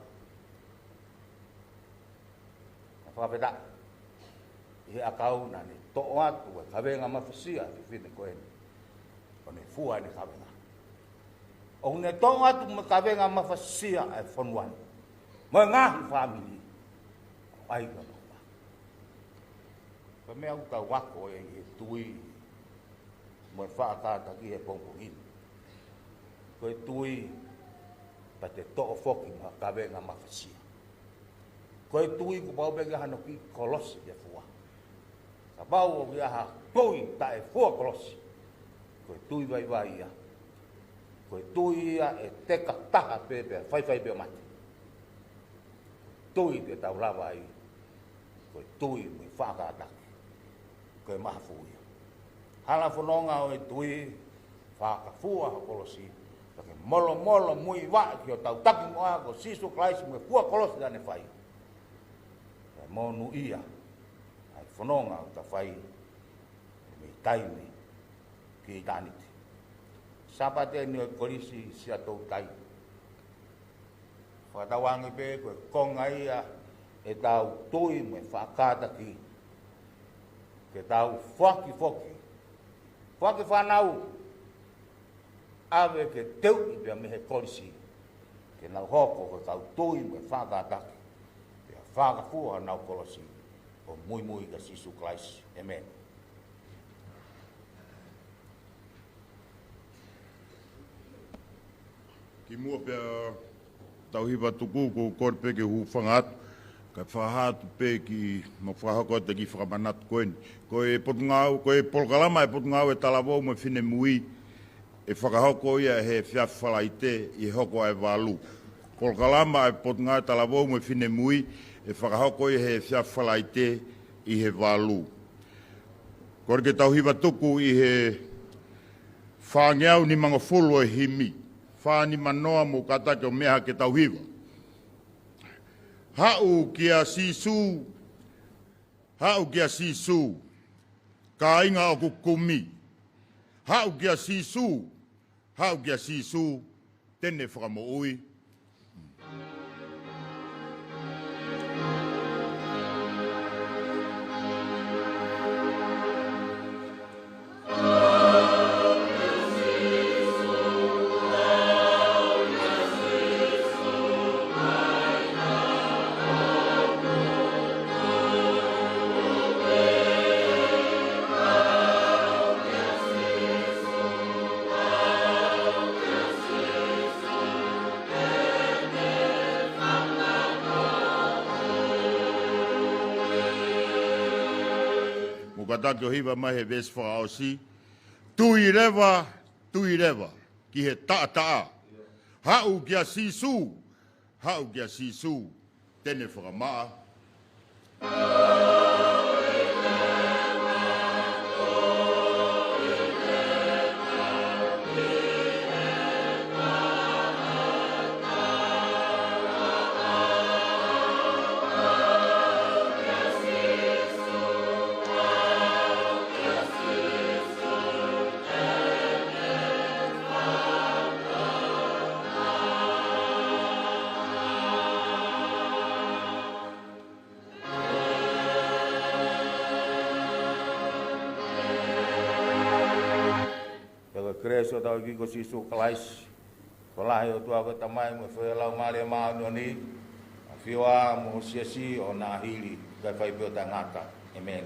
E whakapeta, i he akau na ne to'o atu e kawenga mawhasia, ki whine koeni, o ne fua ne kawenga. O ne to'o atu me kawenga mawhasia e whanuanu. Mo ngahi family. Ai ka no. Ka mea uka wako e tui. Mo whaaka ki e pongpongin. Ko e tui pa te to'o foki ma kawenga mawhasia. Ko e tui ku pau benga hano ki kolosi e fua. Ka pau o kia ha tui ta e fua kolosi. Ko e tui vai ia. Ko e tui ia e teka taha pepe, whai pe mati. Tui te tau lava ai, koe tui mui whakataki, koe mahafuia. Hala whanonga o e tui, whakafua kolosi, pake molo mui wa ki o tau taki moa ko sisu klaisi mui fua kolosi dane whai. Koe monu ia, ai whanonga o ta whai, me taimi ki i taniti. Sapate ni o kolisi sia tau taimi. Whakatawangi pe, koe konga ia e tau tui me whakataki. Ke tau whaki. Whaki whanau. Awe ke teu i pia mehe kolisi. Ke nau hoko ke tau tui me whakataki. Pia whakafua nau kolisi. O mui ka sisu klaisi. Amen. Ki mua pia tau hiwa tuku ko kore pe ke hu whangatu. Ka whahatu pe ki mo whahako te ki whakamanatu koeni. Ko e potungau, ko e polkalama e potungau e talawau me whine mui. E whakahoko ia he whiawhalaite i hoko ai walu. Polkalama e potungau e talawau me whine mui. E whakahoko ia he whiawhalaite i he walu. Kore ke tau hiwa tuku i he whangeau ni manga fulu e himi. Whani manoa mo katake o meha ke tau hiwa. Hau kia sisu, ka inga o kukumi. Hau kia sisu, tene whakamo ui. Katake o hiwa mai he vesi whakaosi. Tui rewa, ki he taa. Hau kia sisu, tene whakamaa. so tau ki ko si su kalais. Ko la o tua ko tamai mo fe lau male ma no ni. Fiwa mo si o na hili ka fai pe tangata. Amen.